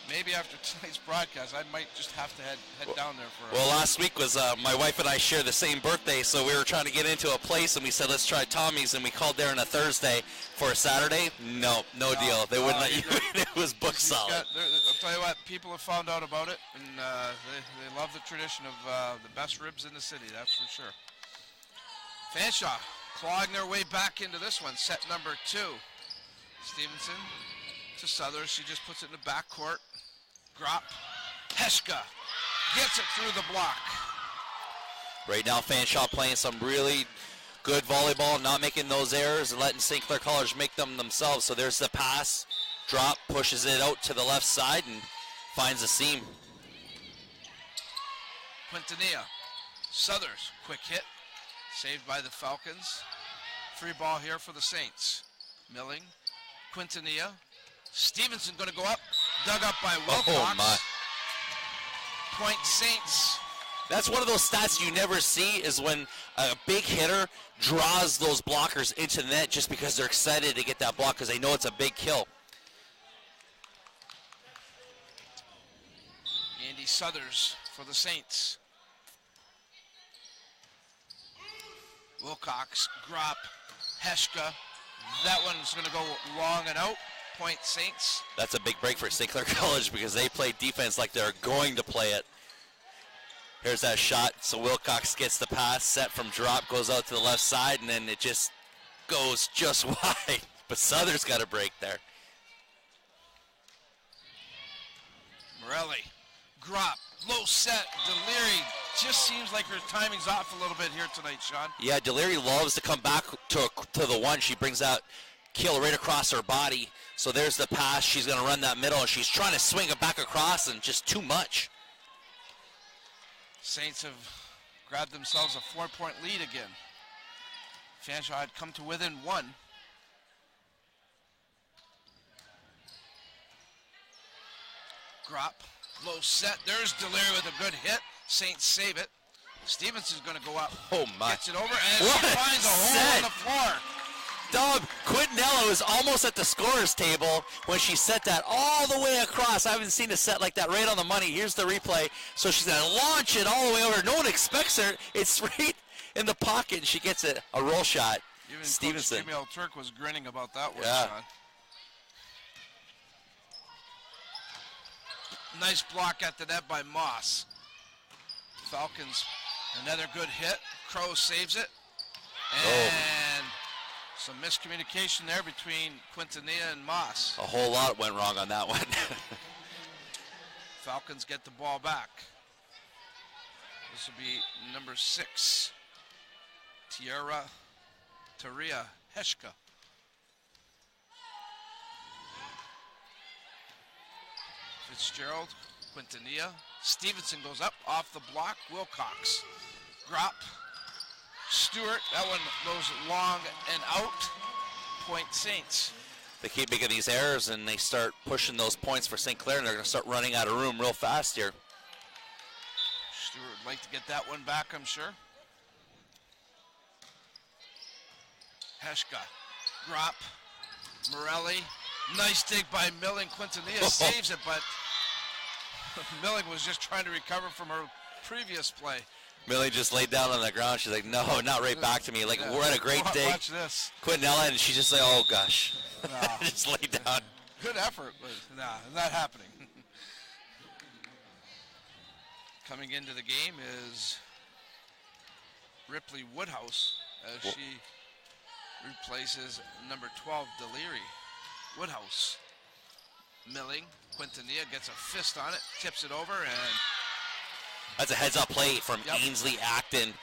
maybe after tonight's broadcast, I might just have to head down there for Well, last week was my wife and I share the same birthday, so we were trying to get into a place, and we said, let's try Tommy's, and we called there on a Thursday for a Saturday. No deal. They wouldn't let you. It was booked solid. I'll tell you what, people have found out about it, and they love the tradition of the best ribs in the city, that's for sure. Fanshawe clawing their way back into this one, set number 2. Stevenson to Southers. She just puts it in the back court. Drop. Heshka gets it through the block. Right now, Fanshawe playing some really good volleyball, not making those errors and letting St. Clair College make them themselves. So there's the pass. Drop, pushes it out to the left side and finds a seam. Quintanilla. Southers, quick hit. Saved by the Falcons. Free ball here for the Saints. Milling. Quintanilla. Stevenson going to go up. Dug up by Wilcox. Oh, my. Point Saints. That's one of those stats you never see, is when a big hitter draws those blockers into the net just because they're excited to get that block because they know it's a big kill. Andy Southers for the Saints. Wilcox, Grop, Heshka. That one's going to go long and out. Point Saints. That's a big break for St. Clair College because they play defense like they're going to play it. Here's that shot. So Wilcox gets the pass, set from drop, goes out to the left side, and then it just goes just wide. But Southers got a break there. Morelli, Grop, low set, Deliri. Just seems like her timing's off a little bit here tonight, Sean. Yeah, Deliri loves to come back to the one. She brings that kill right across her body. So there's the pass. She's going to run that middle, and she's trying to swing it back across, and just too much. Saints have grabbed themselves a 4-point lead again. Fanshawe had come to within 1. Grop, low set. There's Deliri with a good hit. Saints save it. Stevenson's going to go up. Oh, my. Gets it over, and she finds a hole on the floor. Dog, Quintanilla was almost at the scorer's table when she set that all the way across. I haven't seen a set like that right on the money. Here's the replay. So she's going to launch it all the way over. No one expects her. It's right in the pocket, and she gets a roll shot. Even Stevenson. Coach Turk was grinning about that one, Yeah. Sean. Nice block at the net by Moss. Falcons, another good hit. Crow saves it. And some miscommunication there between Quintanilla and Moss. A whole lot went wrong on that one. Falcons get the ball back. This will be number 6, Taria Heshka. Fitzgerald, Quintanilla. Stevenson goes up off the block. Wilcox. Grop. Stewart. That one goes long and out. Point Saints. They keep making these errors, and they start pushing those points for St. Clair, and they're going to start running out of room real fast here. Stewart would like to get that one back, I'm sure. Heshka. Grop. Morelli. Nice dig by Milling. Quintanilla saves it, but Milling was just trying to recover from her previous play. Millie just laid down on the ground. She's like, no, not right back to me. Like, we're at a great dig. Watch this. Quintanilla, and she's just like, oh, gosh. Nah. Just laid down. Good effort, but nah, not happening. Coming into the game is Ripley Woodhouse, as she replaces number 12, Deliri. Woodhouse. Milling. Quintanilla gets a fist on it, tips it over, and that's a heads-up play from Ainsley Acton.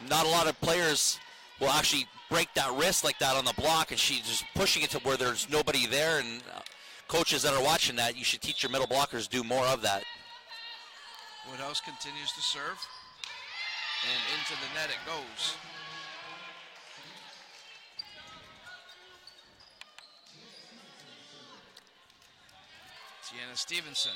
Not a lot of players will actually break that wrist like that on the block, and she's just pushing it to where there's nobody there. And coaches that are watching that, you should teach your middle blockers to do more of that. Woodhouse continues to serve, and into the net it goes. Tiana Stevenson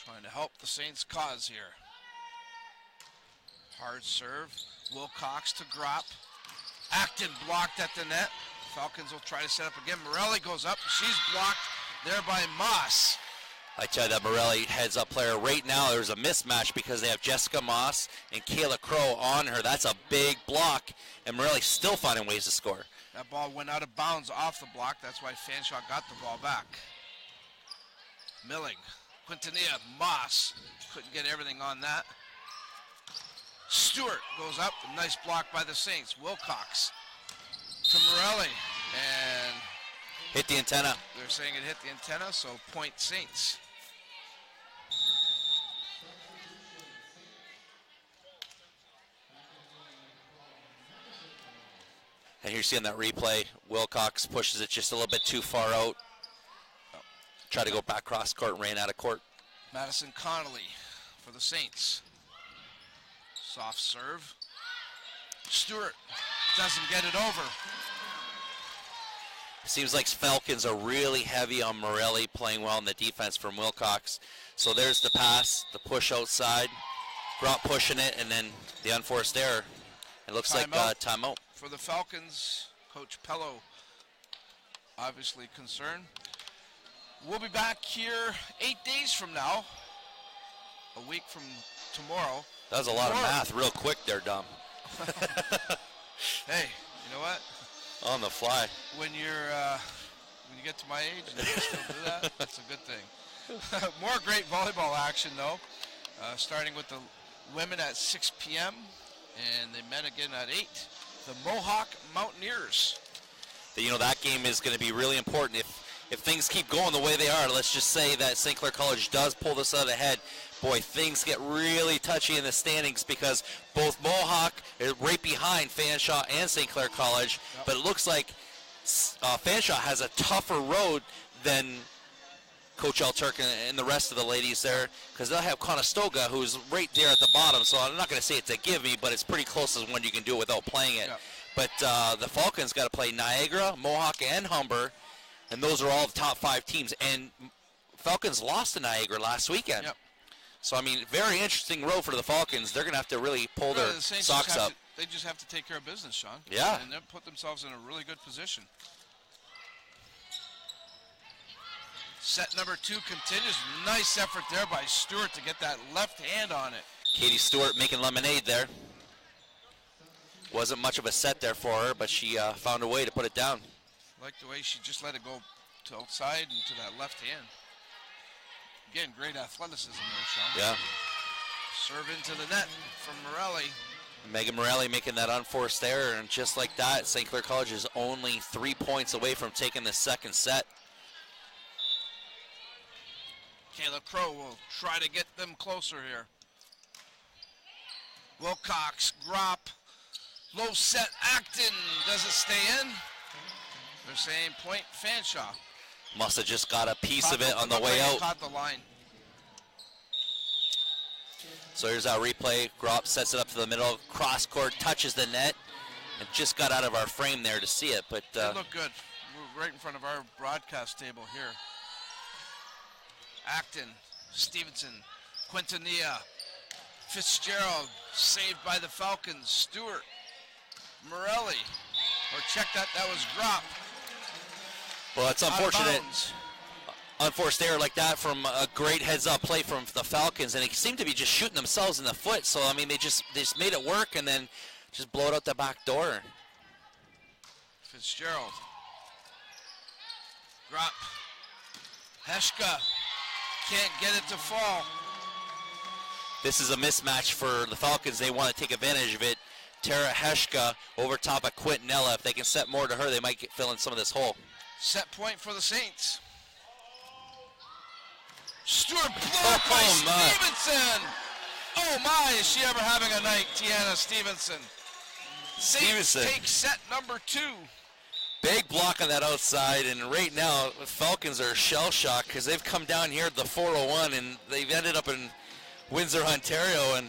trying to help the Saints' cause here. Hard serve. Wilcox to Gropp. Acton blocked at the net. Falcons will try to set up again. Morelli goes up. She's blocked there by Moss. I tell you, that Morelli heads-up player right now, there's a mismatch because they have Jessica Moss and Kayla Crow on her. That's a big block, and Morelli's still finding ways to score. That ball went out of bounds off the block. That's why Fanshawe got the ball back. Milling. Quintanilla. Moss. Couldn't get everything on that. Stewart goes up. A nice block by the Saints. Wilcox to Morelli. And hit the antenna. They're saying it hit the antenna, so point Saints. And here you see on that replay, Wilcox pushes it just a little bit too far out. Tried to go back cross court, ran out of court. Madison Connolly for the Saints. Soft serve. Stewart doesn't get it over. Seems like Falcons are really heavy on Morelli, playing well in the defense from Wilcox. So there's the pass, the push outside. Gropp pushing it, and then the unforced error. It looks like timeout. For the Falcons, Coach Pello obviously concerned. We'll be back here 8 days from now, a week from tomorrow. That was a lot of math real quick there, Dom. Hey, you know what? On the fly. When you get to my age and you can still do that, that's a good thing. More great volleyball action, though, starting with the women at 6 p.m., and they met again at 8. The Mohawk Mountaineers. You know, that game is going to be really important. If things keep going the way they are, let's just say that St. Clair College does pull this out ahead, boy, things get really touchy in the standings because both Mohawk are right behind Fanshawe and St. Clair College, but it looks like Fanshawe has a tougher road than Coach L. Turk and the rest of the ladies there, because they'll have Conestoga, who's right there at the bottom. So I'm not going to say it's a give me, but it's pretty close as when you can do it without playing it. But the Falcons got to play Niagara, Mohawk, and Humber, and those are all the top 5 teams. And Falcons lost to Niagara last weekend. So, I mean, very interesting road for the Falcons. They're going to have to really pull their socks up. They just have to take care of business, Sean. Yeah. And they'll put themselves in a really good position. Set number 2 continues. Nice effort there by Stewart to get that left hand on it. Katie Stewart making lemonade there. Wasn't much of a set there for her, but she found a way to put it down. I like the way she just let it go to outside and to that left hand. Again, great athleticism there, Sean. Yeah. Serve into the net from Morelli. Megan Morelli making that unforced error, and just like that, St. Clair College is only 3 points away from taking the second set. Kayla Crow will try to get them closer here. Wilcox, Gropp, low set, Acton, does it stay in? They're saying point Fanshawe. Must have just got a piece of it on the way out. Caught the line. So here's our replay. Gropp sets it up to the middle, cross court, touches the net, and just got out of our frame there to see it. But it looked good. We're right in front of our broadcast table here. Acton, Stevenson, Quintanilla, Fitzgerald, saved by the Falcons. Stewart, Morelli, or check that was Gropp. Well, it's unfortunate. Unforced error like that from a great heads-up play from the Falcons, and they seem to be just shooting themselves in the foot. So, I mean, they just made it work and then just blow it out the back door. Fitzgerald. Gropp. Heshka. Can't get it to fall. This is a mismatch for the Falcons. They want to take advantage of it. Tara Heshka over top of Quintanilla. If they can set more to her, they might fill in some of this hole. Set point for the Saints. Stewart blocked by Stevenson. Oh my, is she ever having a night, Tiana Stevenson. Saints take set number 2. Big block on that outside, and right now the Falcons are shell-shocked because they've come down here at the 401 and they've ended up in Windsor, Ontario, and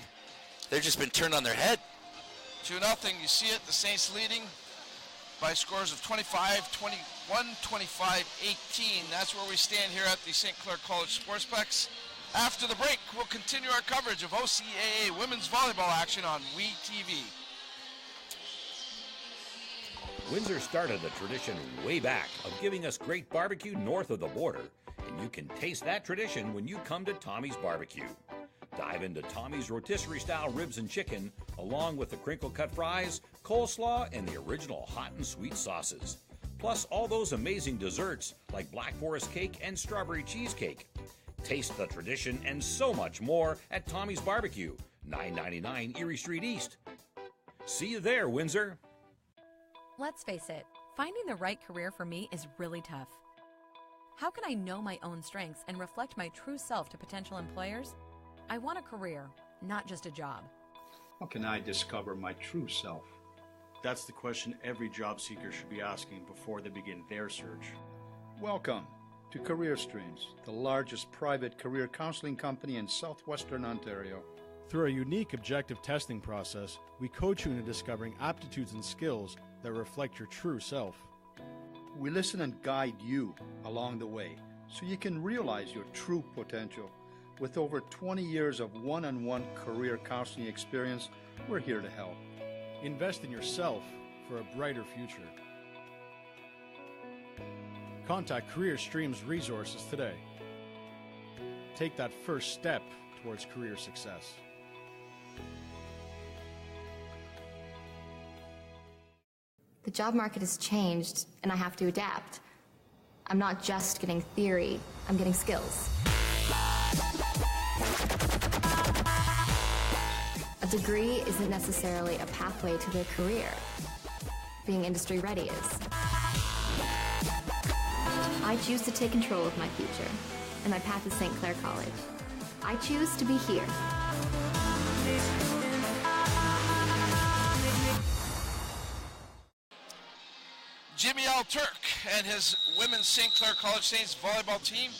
they've just been turned on their head. 2-0, you see it, the Saints leading by scores of 25-21, 25-18. That's where we stand here at the St. Clair College Sportsplex. After the break, we'll continue our coverage of OCAA women's volleyball action on WeTV. Windsor started the tradition way back of giving us great barbecue north of the border, and you can taste that tradition when you come to Tommy's Barbecue. Dive into Tommy's rotisserie-style ribs and chicken, along with the crinkle-cut fries, coleslaw, and the original hot and sweet sauces. Plus all those amazing desserts like Black Forest cake and strawberry cheesecake. Taste the tradition and so much more at Tommy's Barbecue, 999 Erie Street East. See you there, Windsor. Let's face it, finding the right career for me is really tough. How can I know my own strengths and reflect my true self to potential employers? I want a career, not just a job. How can I discover my true self? That's the question every job seeker should be asking before they begin their search. Welcome to Career Streams, the largest private career counseling company in southwestern Ontario. Through a unique objective testing process, we coach you into discovering aptitudes and skills that reflect your true self. We listen and guide you along the way so you can realize your true potential. With over 20 years of one-on-one career counseling experience, we're here to help. Invest in yourself for a brighter future. Contact Career Streams Resources today. Take that first step towards career success. The job market has changed, and I have to adapt. I'm not just getting theory, I'm getting skills. A degree isn't necessarily a pathway to their career. Being industry ready is. I choose to take control of my future, and my path is St. Clair College. I choose to be here. Jimmy L. Turk and his women's St. Clair College Saints volleyball team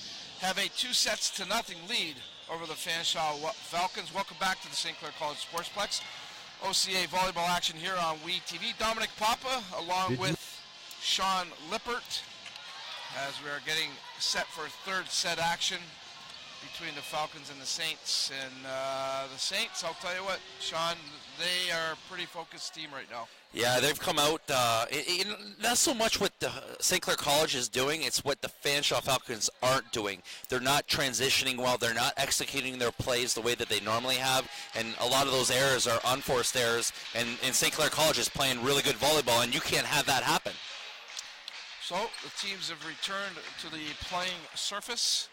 have a 2-0 lead over the Fanshawe Falcons. Welcome back to the St. Clair College Sportsplex. OCAA volleyball action here on WeTV. Dominic Papa along with Sean Lippert as we are getting set for third set action between the Falcons and the Saints. And the Saints, I'll tell you what, Sean, they are a pretty focused team right now. Yeah, they've come out, not so much what the St. Clair College is doing, it's what the Fanshawe Falcons aren't doing. They're not transitioning well, they're not executing their plays the way that they normally have, and a lot of those errors are unforced errors, and St. Clair College is playing really good volleyball, and you can't have that happen. So, the teams have returned to the playing surface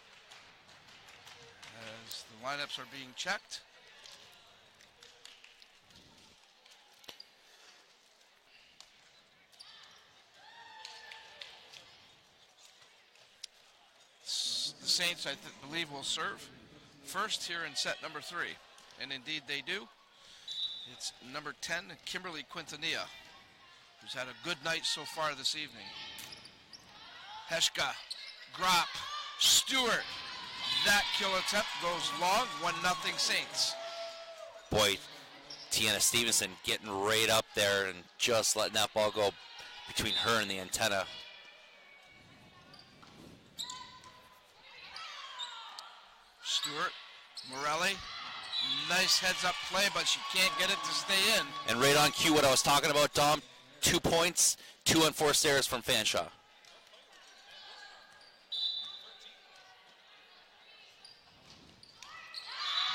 as the lineups are being checked. The Saints, I believe, will serve first here in set number 3. And indeed they do. It's number 10, Kimberly Quintanilla, who's had a good night so far this evening. Heshka, Gropp, Stewart. That kill attempt goes long, 1-0 Saints. Boy, Tiana Stevenson getting right up there and just letting that ball go between her and the antenna. Stewart, Morelli, nice heads-up play, but she can't get it to stay in. And right on cue, what I was talking about, Dom, 2 points, 2 unforced errors from Fanshawe.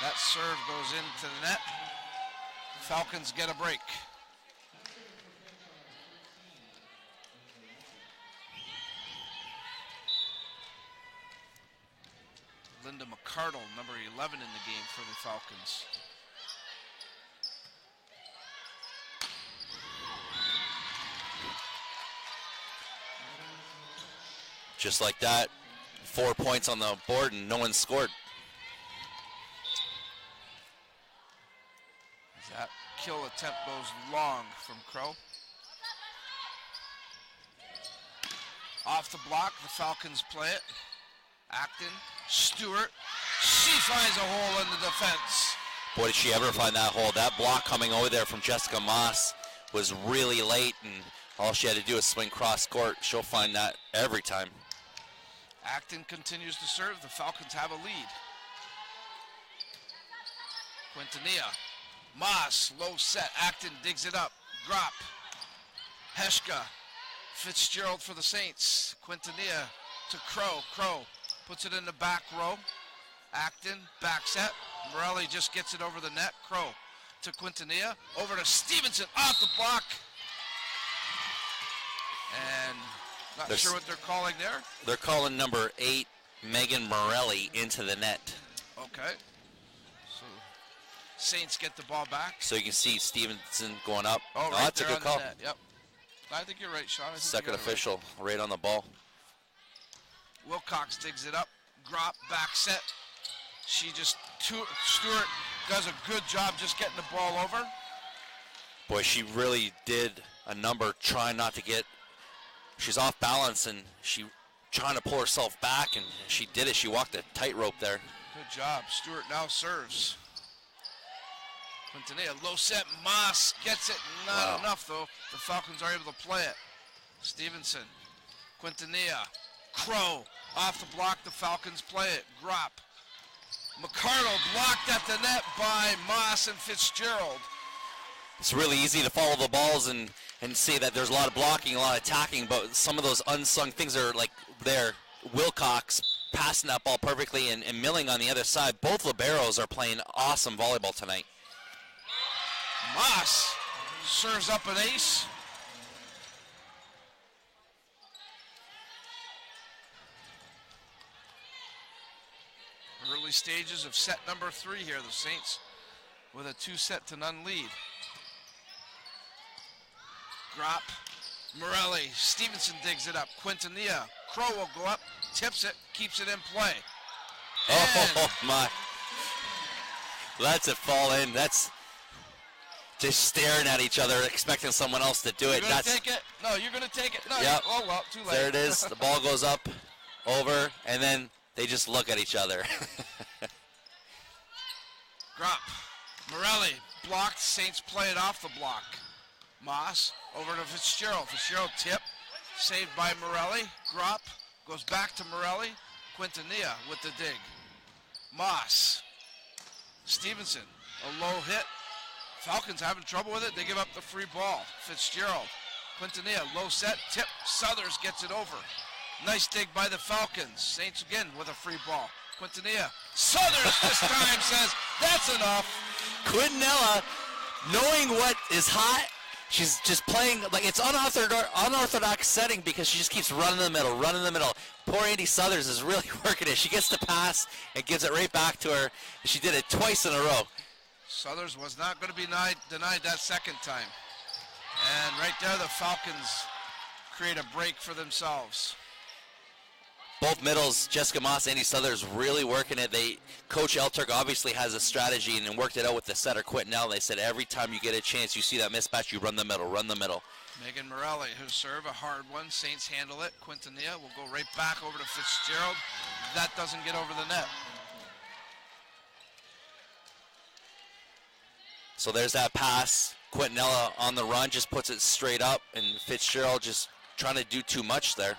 That serve goes into the net. Falcons get a break. Linda McCardle, number 11 in the game for the Falcons. Just like that, 4 points on the board and no one scored. That kill attempt goes long from Crow. Off the block, the Falcons play it. Acton, Stewart, she finds a hole in the defense. Boy, did she ever find that hole. That block coming over there from Jessica Moss was really late, and all she had to do was swing cross court. She'll find that every time. Acton continues to serve. The Falcons have a lead. Quintanilla, Moss, low set. Acton digs it up. Drop. Heshka. Fitzgerald for the Saints. Quintanilla to Crow. Crow puts it in the back row. Acton, back set. Morelli just gets it over the net. Crow to Quintanilla. Over to Stevenson, off the block. And not sure what they're calling there. They're calling number 8, Megan Morelli, into the net. Okay. So Saints get the ball back. So you can see Stevenson going up. Oh, right, that's a good call. Yep. I think you're right, Sean. Second official, right on the ball. Wilcox digs it up. Drop, back set. Stewart does a good job just getting the ball over. Boy, she really did a number trying not to get, she's off balance and she trying to pull herself back, and she did it. She walked a tightrope there. Good job. Stewart now serves. Quintanilla, low set, Moss gets it, not enough though. The Falcons are able to play it. Stevenson, Quintanilla, Crow, off the block, the Falcons play it. Drop. McCardle blocked at the net by Moss and Fitzgerald. It's really easy to follow the balls and see that there's a lot of blocking, a lot of attacking, but some of those unsung things are like there. Wilcox passing that ball perfectly and Milling on the other side. Both liberos are playing awesome volleyball tonight. Moss serves up an ace. Early stages of set number 3 here. The Saints with a 2-0 lead. Drop. Morelli. Stevenson digs it up. Quintanilla. Crow will go up. Tips it. Keeps it in play. Oh, my. Lets it fall in. That's just staring at each other, expecting someone else to do it. You're going to take it? No, you're going to take it. No, yep. Oh, well, too late. There it is. The ball goes up, over, and then they just look at each other. Drop. Morelli blocked. Saints play it off the block. Moss over to Fitzgerald. Fitzgerald tip. Saved by Morelli. Drop. Goes back to Morelli. Quintanilla with the dig. Moss. Stevenson. A low hit. Falcons having trouble with it. They give up the free ball. Fitzgerald. Quintanilla. Low set. Tip. Southers gets it over. Nice dig by the Falcons. Saints again with a free ball. Quintanilla. Southers this time says, that's enough. Quintanilla, knowing what is hot, she's just playing like it's unorthodox setting because she just keeps running in the middle. Poor Andy Southers is really working it. She gets the pass and gives it right back to her. She did it twice in a row. Southers was not going to be denied that second time. And right there, the Falcons create a break for themselves. Both middles, Jessica Moss, Andy Southers, really working it. Coach Elturk obviously has a strategy and worked it out with the setter Quintanilla. They said every time you get a chance, you see that mismatch, you run the middle. Megan Morelli, who serve a hard one. Saints handle it. Quintanilla will go right back over to Fitzgerald. That doesn't get over the net. So there's that pass. Quintanilla on the run, just puts it straight up, and Fitzgerald just trying to do too much there.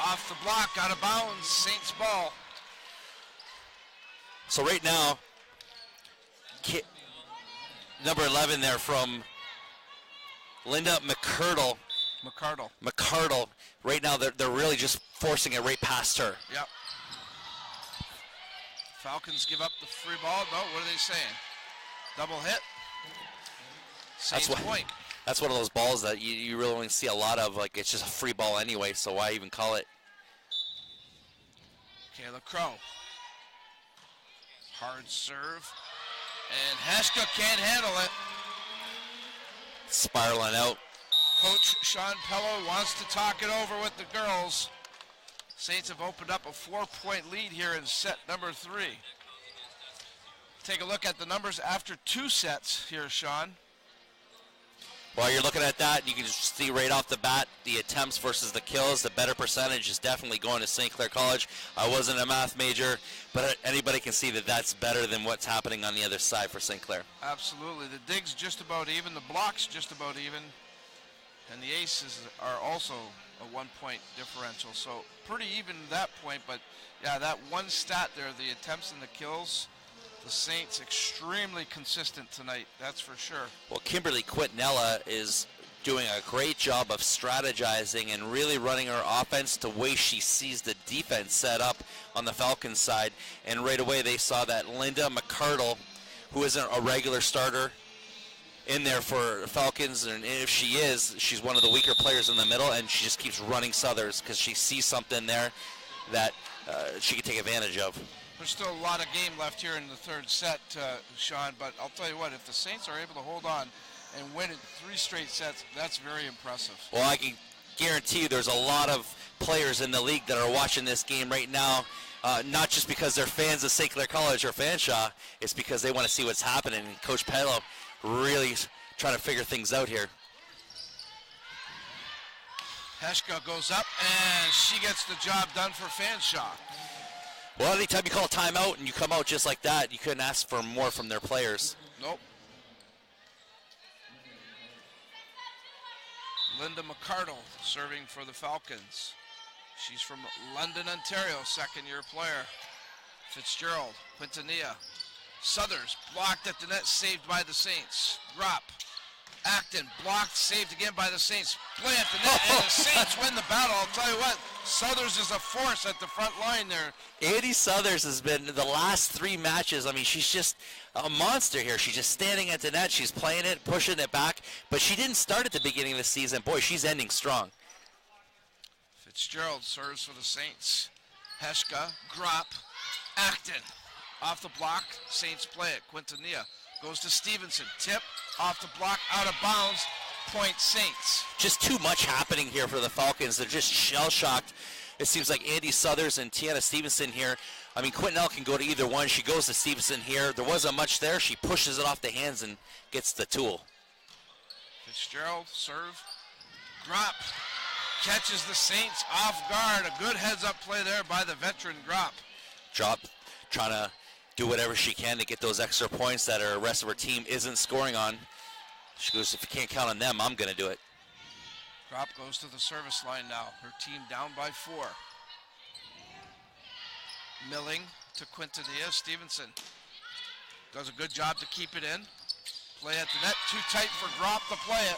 Off the block, out of bounds, Saints ball. So right now, number 11 there from Linda McCardle. Right now, they're really just forcing it right past her. Yep. Falcons give up the free ball. No, what are they saying? Double hit. Saints point. That's one of those balls that you really only see a lot of. Like, it's just a free ball anyway, so why even call it? Kayla Crow. Hard serve. And Heshka can't handle it. Spiraling out. Coach Sean Pello wants to talk it over with the girls. Saints have opened up a 4-point lead here in set number 3. Take a look at the numbers after 2 sets here, Sean. While you're looking at that, you can just see right off the bat the attempts versus the kills. The better percentage is definitely going to St. Clair College. I wasn't a math major, but anybody can see that that's better than what's happening on the other side for St. Clair. Absolutely. The dig's just about even. The block's just about even. And the aces are also a 1-point differential. So pretty even at that point. But, yeah, that one stat there, the attempts and the kills, the Saints extremely consistent tonight, that's for sure. Well, Kimberly Quintanilla is doing a great job of strategizing and really running her offense the way she sees the defense set up on the Falcons side. And right away they saw that Linda McCardle, who isn't a regular starter in there for Falcons, and if she is, she's one of the weaker players in the middle, and she just keeps running Southers because she sees something there that she can take advantage of. There's still a lot of game left here in the third set, Sean, but I'll tell you what, if the Saints are able to hold on and win it 3 straight sets, that's very impressive. Well, I can guarantee you there's a lot of players in the league that are watching this game right now, not just because they're fans of St. Clair College or Fanshawe, it's because they want to see what's happening. And Coach Pello really trying to figure things out here. Heshka goes up, and she gets the job done for Fanshawe. Well, anytime you call a timeout and you come out just like that, you couldn't ask for more from their players. Nope. Linda McCardle serving for the Falcons. She's from London, Ontario, second-year player. Fitzgerald, Quintanilla. Southers blocked at the net, saved by the Saints. Drop. Acton blocked, saved again by the Saints. Play at the net, and the Saints win the battle. I'll tell you what, Southers is a force at the front line there. Andy Southers has been the last 3 matches. I mean, she's just a monster here. She's just standing at the net. She's playing it, pushing it back. But she didn't start at the beginning of the season. Boy, she's ending strong. Fitzgerald serves for the Saints. Heshka, Grop, Acton. Off the block, Saints play it. Quintanilla goes to Stevenson. Tip, off the block, out of bounds. Point Saints. Just too much happening here for the Falcons. They're just shell-shocked. It seems like Andy Southers and Tiana Stevenson here. I mean, Quintanilla can go to either one. She goes to Stevenson here. There wasn't much there. She pushes it off the hands and gets the tool. Fitzgerald, serve. Grop catches the Saints off guard. A good heads-up play there by the veteran Grop. Drop, trying to do whatever she can to get those extra points that the rest of her team isn't scoring on. She goes, if you can't count on them, I'm going to do it. Grop goes to the service line now. Her team down by 4. Milling to Quintanilla. Stevenson does a good job to keep it in. Play at the net. Too tight for Grop to play it.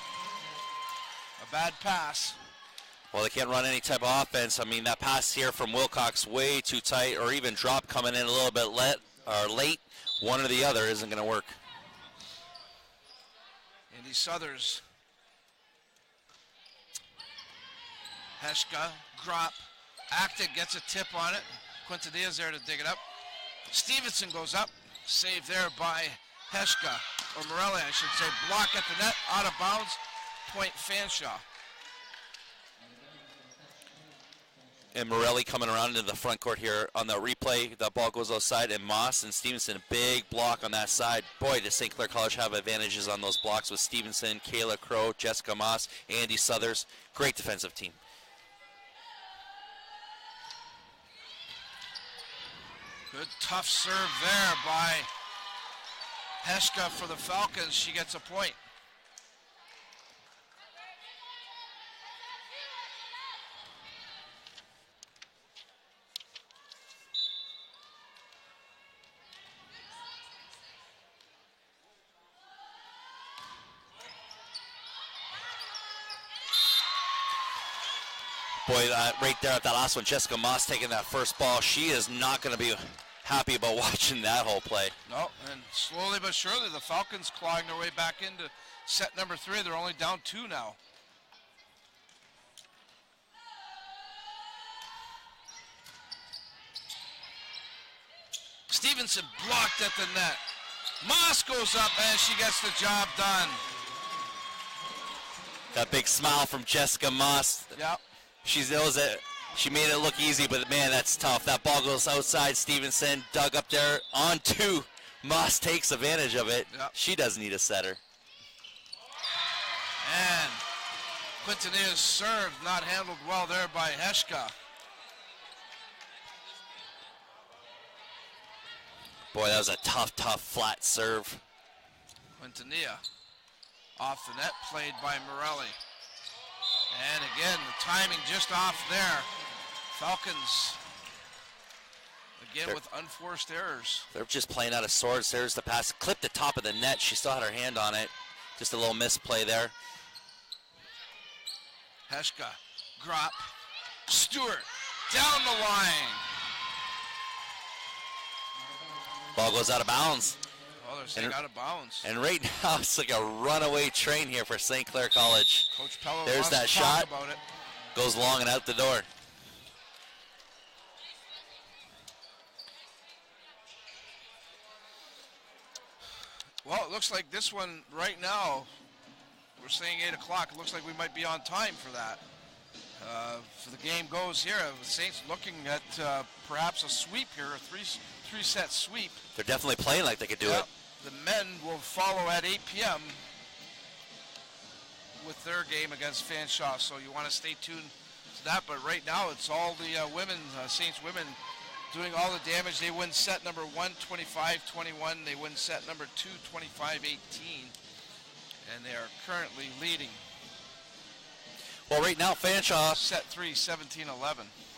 A bad pass. Well, they can't run any type of offense. I mean, that pass here from Wilcox way too tight, or even Drop coming in a little bit late. One or the other isn't going to work. Andy Southers. Heshka, Grop. Acton gets a tip on it. Quintanilla's there to dig it up. Stevenson goes up. Save there by Heshka, or Morelli, I should say. Block at the net, out of bounds. Point Fanshawe. And Morelli coming around into the front court here on the replay. That ball goes outside, and Moss and Stevenson, big block on that side. Boy, does St. Clair College have advantages on those blocks with Stevenson, Kayla Crow, Jessica Moss, Andy Southers. Great defensive team. Good tough serve there by Heshka for the Falcons. She gets a point. Boy, right there at that last one, Jessica Moss taking that first ball. She is not going to be happy about watching that whole play. No, and slowly but surely the Falcons clawing their way back into set number 3. They're only down 2 now. Stevenson blocked at the net. Moss goes up and she gets the job done. That big smile from Jessica Moss. Yep. She knows it. She made it look easy, but man, that's tough. That ball goes outside. Stevenson dug up there on 2. Moss takes advantage of it. Yep. She does need a setter. And Quintanilla's serve not handled well there by Heshka. Boy, that was a tough flat serve. Quintanilla off the net, played by Morelli. And again, the timing just off there. Falcons, again, with unforced errors. They're just playing out of sorts. There's the pass. Clipped the top of the net. She still had her hand on it. Just a little misplay there. Heshka, Gropp, Stewart, down the line. Ball goes out of bounds. Oh, they're saying out of bounds. And right now, it's like a runaway train here for St. Clair College. Coach Pello There's wants that to shot. talk about it. Goes long and out the door. Well, it looks like this one right now, we're saying 8 o'clock. It looks like we might be on time for that. For the game goes here, the Saints looking at perhaps a sweep here, a three-set sweep. They're definitely playing like they could do it. The men will follow at 8 p.m. with their game against Fanshawe, so you want to stay tuned to that. But right now, it's all the women, Saints women, doing all the damage. They win set number 1, 25-21. They win set number 2, 25-18. And they are currently leading. Well, right now, Fanshawe. Set 3, 17-11.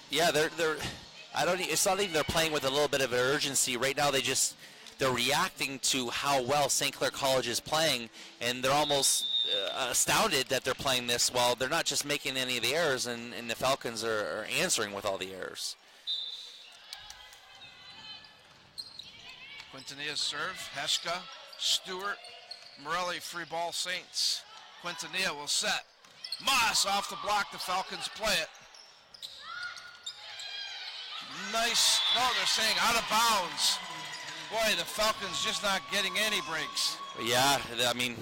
Yeah, they're. It's not even they're playing with a little bit of urgency. Right now, they're reacting to how well St. Clair College is playing, and they're almost astounded that they're playing this well. They're not just making any of the errors, and the Falcons are answering with all the errors. Quintanilla's serve, Heshka, Stewart, Morelli, free ball, Saints. Quintanilla will set. Moss off the block, the Falcons play it. Nice, no, they're saying out of bounds. Boy, the Falcons just not getting any breaks. Yeah, I mean,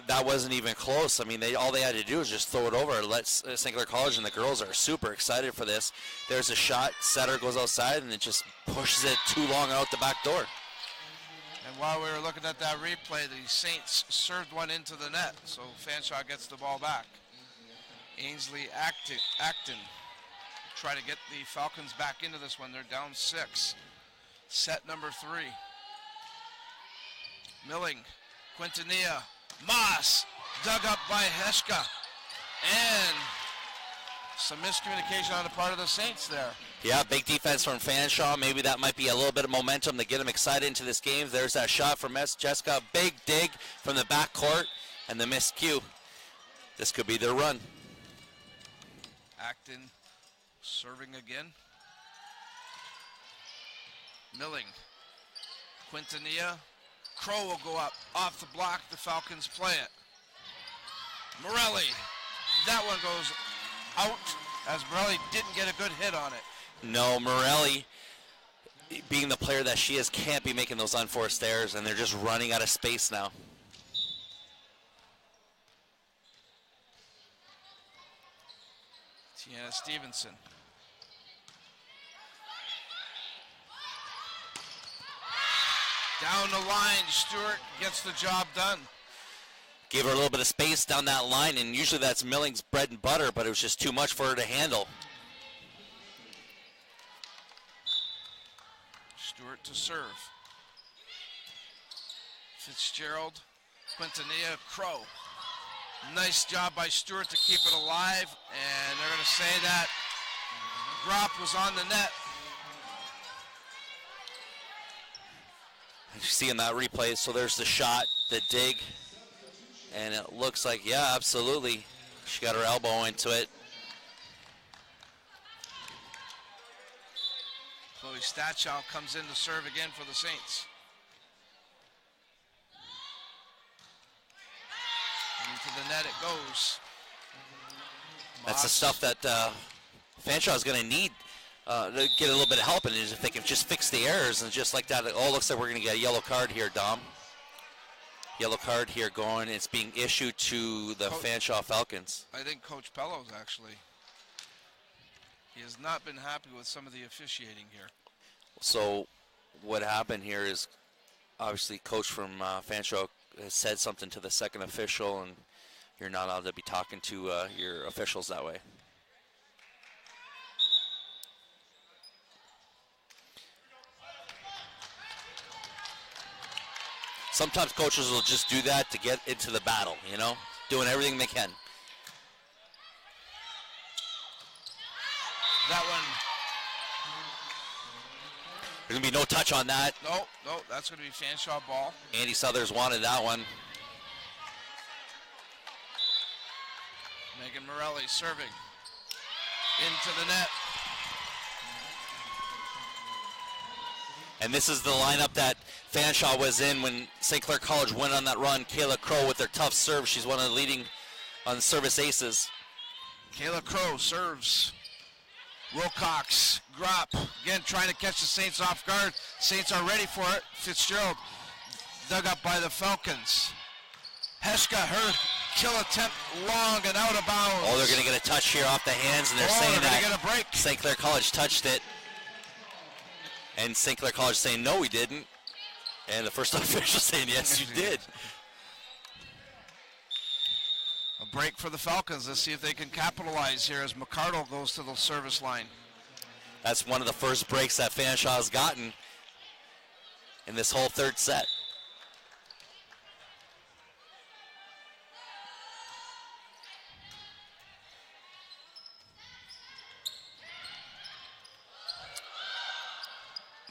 that wasn't even close. I mean, all they had to do was just throw it over. Let St. Clair College, and the girls are super excited for this. There's a shot, setter goes outside, and it just pushes it too long out the back door. And while we were looking at that replay, the Saints served one into the net, so Fanshawe gets the ball back. Ainsley Acton try to get the Falcons back into this one. They're down 6. Set number 3. Milling, Quintanilla, Moss, dug up by Heshka. And some miscommunication on the part of the Saints there. Yeah, big defense from Fanshawe. Maybe that might be a little bit of momentum to get them excited into this game. There's that shot from Jessica. Big dig from the back court and the miscue. This could be their run. Acton serving again. Milling. Quintanilla. Crow will go up. Off the block, the Falcons play it. Morelli. That one goes out as Morelli didn't get a good hit on it. No, Morelli, being the player that she is, can't be making those unforced errors, and they're just running out of space now. Tiana Stevenson. Down the line, Stewart gets the job done. Gave her a little bit of space down that line, and usually that's Milling's bread and butter, but it was just too much for her to handle. Stewart to serve. Fitzgerald, Quintanilla, Crow. Nice job by Stewart to keep it alive, and they're going to say that Gropp was on the net. You see in that replay, so there's the shot, the dig, and it looks like, yeah, absolutely. She got her elbow into it. Chloe Stachow comes in to serve again for the Saints. Into the net it goes. That's the stuff that Fanshawe is going to need to get a little bit of help in, is if they can just fix the errors, and just like that, it all looks like we're going to get a yellow card here, Dom. Yellow card here going. It's being issued to the Fanshawe Falcons. I think Coach Pellows actually. He has not been happy with some of the officiating here. So what happened here is obviously coach from Fanshawe has said something to the second official, and you're not allowed to be talking to your officials that way. Sometimes coaches will just do that to get into the battle, you know, doing everything they can. That one. There's going to be no touch on that. No, that's going to be Fanshawe ball. Andy Southers wanted that one. Megan Morelli serving into the net. And this is the lineup that Fanshawe was in when St. Clair College went on that run. Kayla Crow with their tough serve. She's one of the leading on the service aces. Kayla Crow serves. Wilcox, Gropp, again trying to catch the Saints off guard. Saints are ready for it. Fitzgerald dug up by the Falcons. Heshka, her kill attempt long and out of bounds. Oh, they're going to get a touch here off the hands, and they're saying they're that get a break. St. Clair College touched it. And St. Clair College saying, no, we didn't. And the first official saying, yes, you did. A break for the Falcons. Let's see if they can capitalize here as McCardle goes to the service line. That's one of the first breaks that Fanshawe has gotten in this whole third set.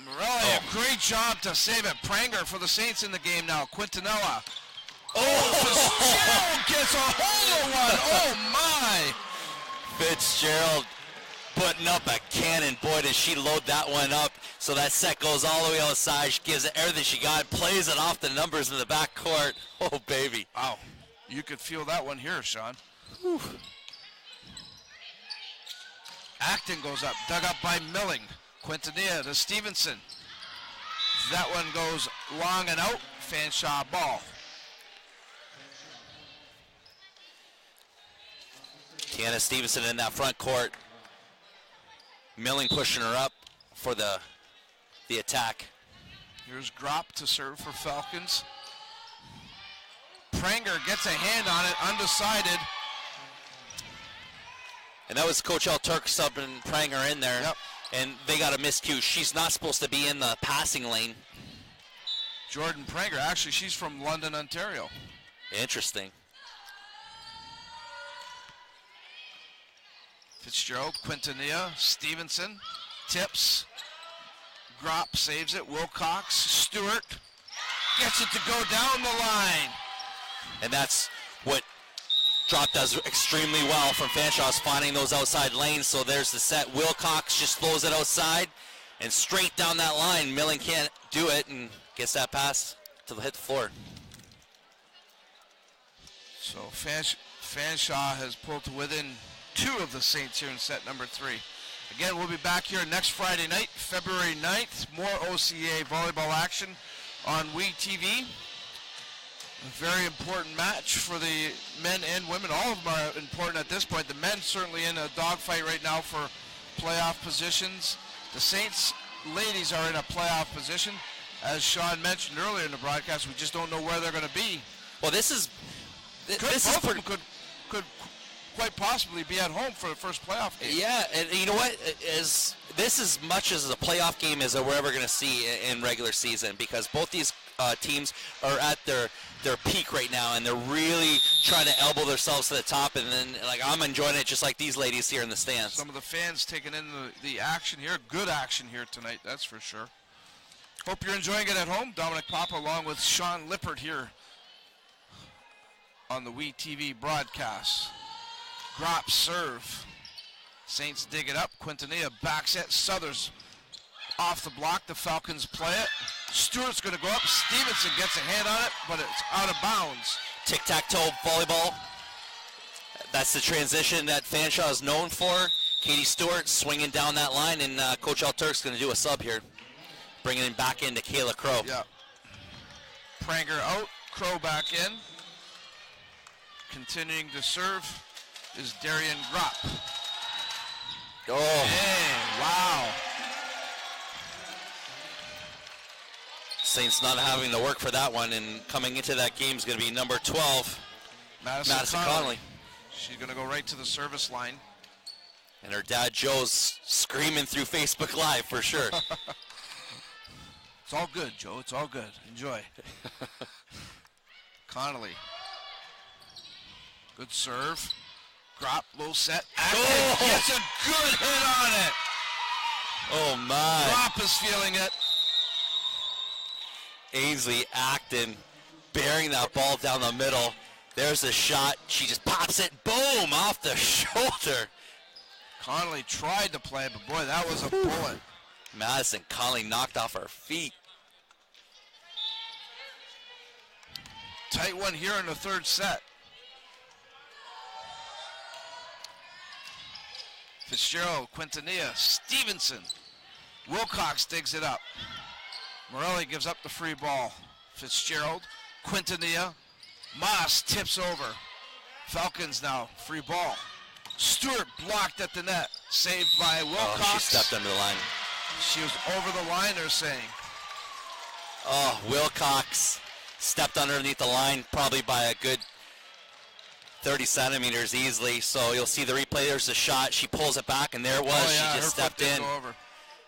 Morelli, a great job to save it. Pranger for the Saints in the game now. Quintanilla. Fitzgerald gets a hold of one. Oh, my. Fitzgerald putting up a cannon. Boy, did she load that one up. So that set goes all the way outside. She gives it everything she got, plays it off the numbers in the back court. Oh, baby. Wow. You could feel that one here, Sean. Whew. Acton goes up, dug up by Milling. Quintanilla to Stevenson. That one goes long and out. Fanshawe ball. Tiana Stevenson in that front court. Milling pushing her up for the attack. Here's Gropp to serve for Falcons. Pranger gets a hand on it, undecided. And that was Coach L. Turk subbing Pranger in there. Yep. And they got a miscue. She's not supposed to be in the passing lane. Jordan Pranger, actually she's from London, Ontario. Interesting. Fitzgerald, Quintanilla, Stevenson, tips. Gropp saves it. Wilcox, Stewart gets it to go down the line. And that's what Drop does extremely well from Fanshawe's finding those outside lanes. So there's the set. Wilcox just throws it outside and straight down that line. Milling can't do it and gets that pass to hit the floor. So Fanshawe has pulled to within 2 of the Saints here in set number 3. Again, we'll be back here next Friday night, February 9th. More OCAA volleyball action on WeTV. A very important match for the men and women. All of them are important at this point. The men certainly in a dogfight right now for playoff positions. The Saints ladies are in a playoff position. As Sean mentioned earlier in the broadcast, we just don't know where they're going to be. Well, this is could quite possibly be at home for the first playoff game. Yeah, and you know what? This as much as a playoff game as we're ever going to see in regular season, because both these teams are at their peak right now, and they're really trying to elbow themselves to the top. And then, like, I'm enjoying it just like these ladies here in the stands. Some of the fans taking in the action here. Good action here tonight, that's for sure. Hope you're enjoying it at home. Dominic Papa along with Sean Lippert here on the WeTV broadcast. Gropp serve. Saints dig it up. Quintanilla backs it. Southers Off the block, the Falcons play it. Stewart's going to go up. Stevenson gets a hand on it, but it's out of bounds. Tic-tac-toe volleyball. That's the transition that Fanshawe is known for. Katie Stewart swinging down that line, and Coach Al Turk's going to do a sub here, bringing him back into Kayla Crow. Yeah. Pranger out, Crow back in. Continuing to serve is Darian Gropp. Oh. Hey, wow. Saints not having to work for that one, and coming into that game is going to be number 12, Madison Connolly. She's going to go right to the service line. And her dad Joe's screaming through Facebook Live for sure. It's all good, Joe. It's all good. Enjoy. Connolly. Good serve. Gropp, low set. Oh! Gets a good hit on it. Oh, my. Gropp is feeling it. Ainsley Acton bearing that ball down the middle. There's a shot. She just pops it. Boom! Off the shoulder. Connolly tried to play, but boy, that was a bullet. Madison Connolly knocked off her feet. Tight one here in the third set. Fitzgerald, Quintanilla, Stevenson. Wilcox digs it up. Morelli gives up the free ball. Fitzgerald, Quintanilla, Moss tips over. Falcons now, free ball. Stewart blocked at the net, saved by Wilcox. Oh, she stepped under the line. She was over the line, they're saying. Oh, Wilcox stepped underneath the line, probably by a good 30 centimeters easily. So you'll see the replay. There's the shot. She pulls it back, and there it was. Oh, yeah, she just stepped in. Over.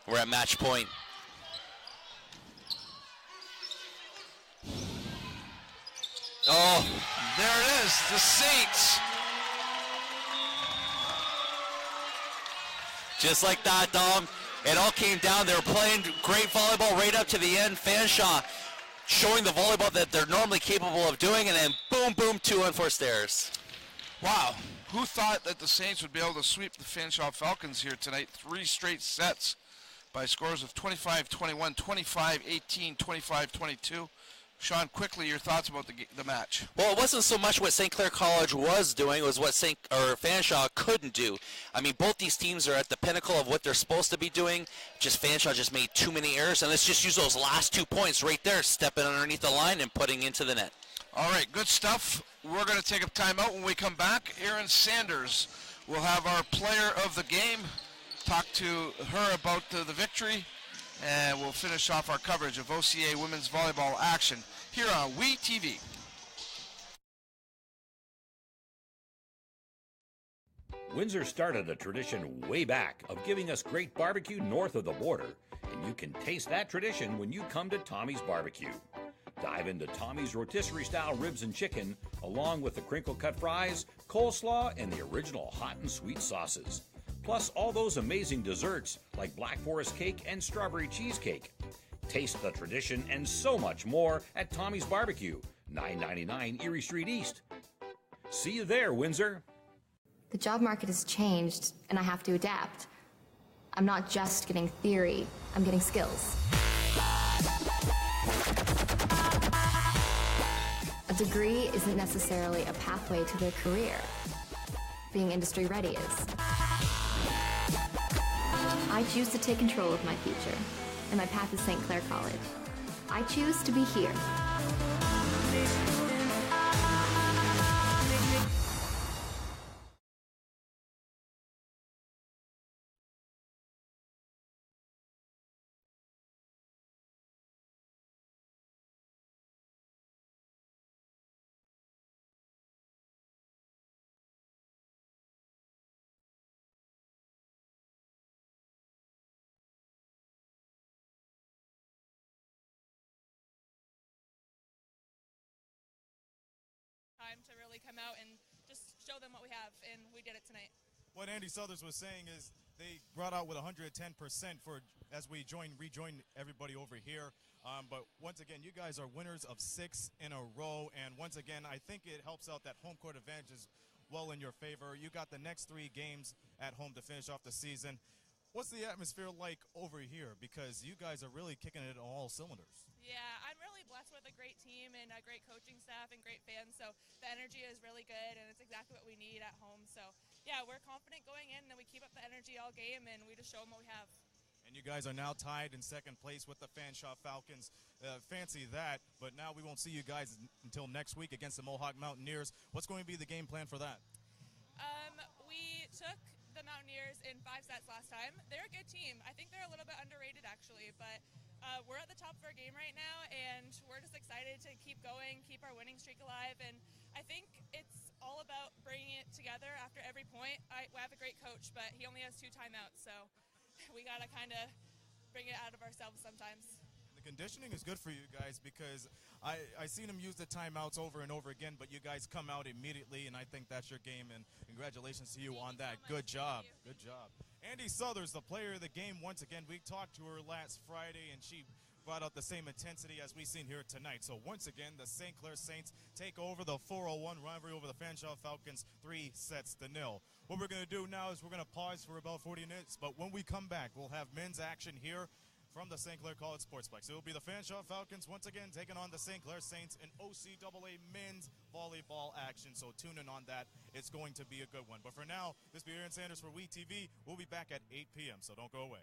We're at match point. Oh, there it is, the Saints. Just like that, Dom. It all came down. They were playing great volleyball right up to the end. Fanshawe showing the volleyball that they're normally capable of doing, and then boom, boom, 2 unforced errors. Wow. Who thought that the Saints would be able to sweep the Fanshawe Falcons here tonight? 3 straight sets by scores of 25-21, 25-18, 25-22. Sean, quickly, your thoughts about the match. Well, it wasn't so much what St. Clair College was doing, it was what Fanshawe couldn't do. I mean, both these teams are at the pinnacle of what they're supposed to be doing. Just Fanshawe just made too many errors, and let's just use those last 2 points right there, stepping underneath the line and putting into the net. All right, good stuff. We're going to take a timeout. When we come back, Erin Sanders will have our player of the game, talk to her about the victory, and we'll finish off our coverage of OCAA women's volleyball action here on WeTV. Windsor started a tradition way back of giving us great barbecue north of the border, and you can taste that tradition when you come to Tommy's Barbecue. Dive into Tommy's rotisserie-style ribs and chicken, along with the crinkle-cut fries, coleslaw, and the original hot and sweet sauces. Plus all those amazing desserts like Black Forest cake and strawberry cheesecake. Taste the tradition and so much more at Tommy's Barbecue, 999 Erie Street East. See you there, Windsor. The job market has changed, and I have to adapt. I'm not just getting theory, I'm getting skills. A degree isn't necessarily a pathway to their career. Being industry ready is. I choose to take control of my future, and my path is St. Clair College. I choose to be here. To really come out and just show them what we have, and we did it tonight. What Andy Southers was saying is they brought out with 110% for as we rejoin everybody over here. But once again, you guys are winners of 6 in a row, and once again, I think it helps out that home court advantage is well in your favor. You got the next 3 games at home to finish off the season. What's the atmosphere like over here? Because you guys are really kicking it on all cylinders. Yeah, I'm really blessed with a great team and a great coaching staff and great fans, so the energy is really good, and it's exactly what we need at home. So, yeah, we're confident going in, and we keep up the energy all game, and we just show them what we have. And you guys are now tied in second place with the Fanshawe Falcons. Fancy that, but now we won't see you guys until next week against the Mohawk Mountaineers. What's going to be the game plan for that? We took the Mountaineers in 5 sets last time. They're a good team. I think they're a little bit underrated, actually, but we're at the top of our game right now, and we're just excited to keep going, keep our winning streak alive, and I think it's all about bringing it together after every point. We have a great coach, but he only has 2 timeouts, so we got to kind of bring it out of ourselves sometimes. The conditioning is good for you guys because I seen him use the timeouts over and over again, but you guys come out immediately, and I think that's your game, and congratulations to you on that. Good job. Good job. Andy Southers, the player of the game, once again. We talked to her last Friday, and she brought out the same intensity as we've seen here tonight. So once again, the St. Clair Saints take over the 401 rivalry over the Fanshawe Falcons 3-0. What we're going to do now is we're going to pause for about 40 minutes, but when we come back, we'll have men's action here from the St. Clair College Sportsplex. It will be the Fanshawe Falcons once again taking on the St. Clair Saints in OCAA men's volleyball action. So tune in on that. It's going to be a good one. But for now, this is Aaron Sanders for WeTV. We'll be back at 8 p.m., so don't go away.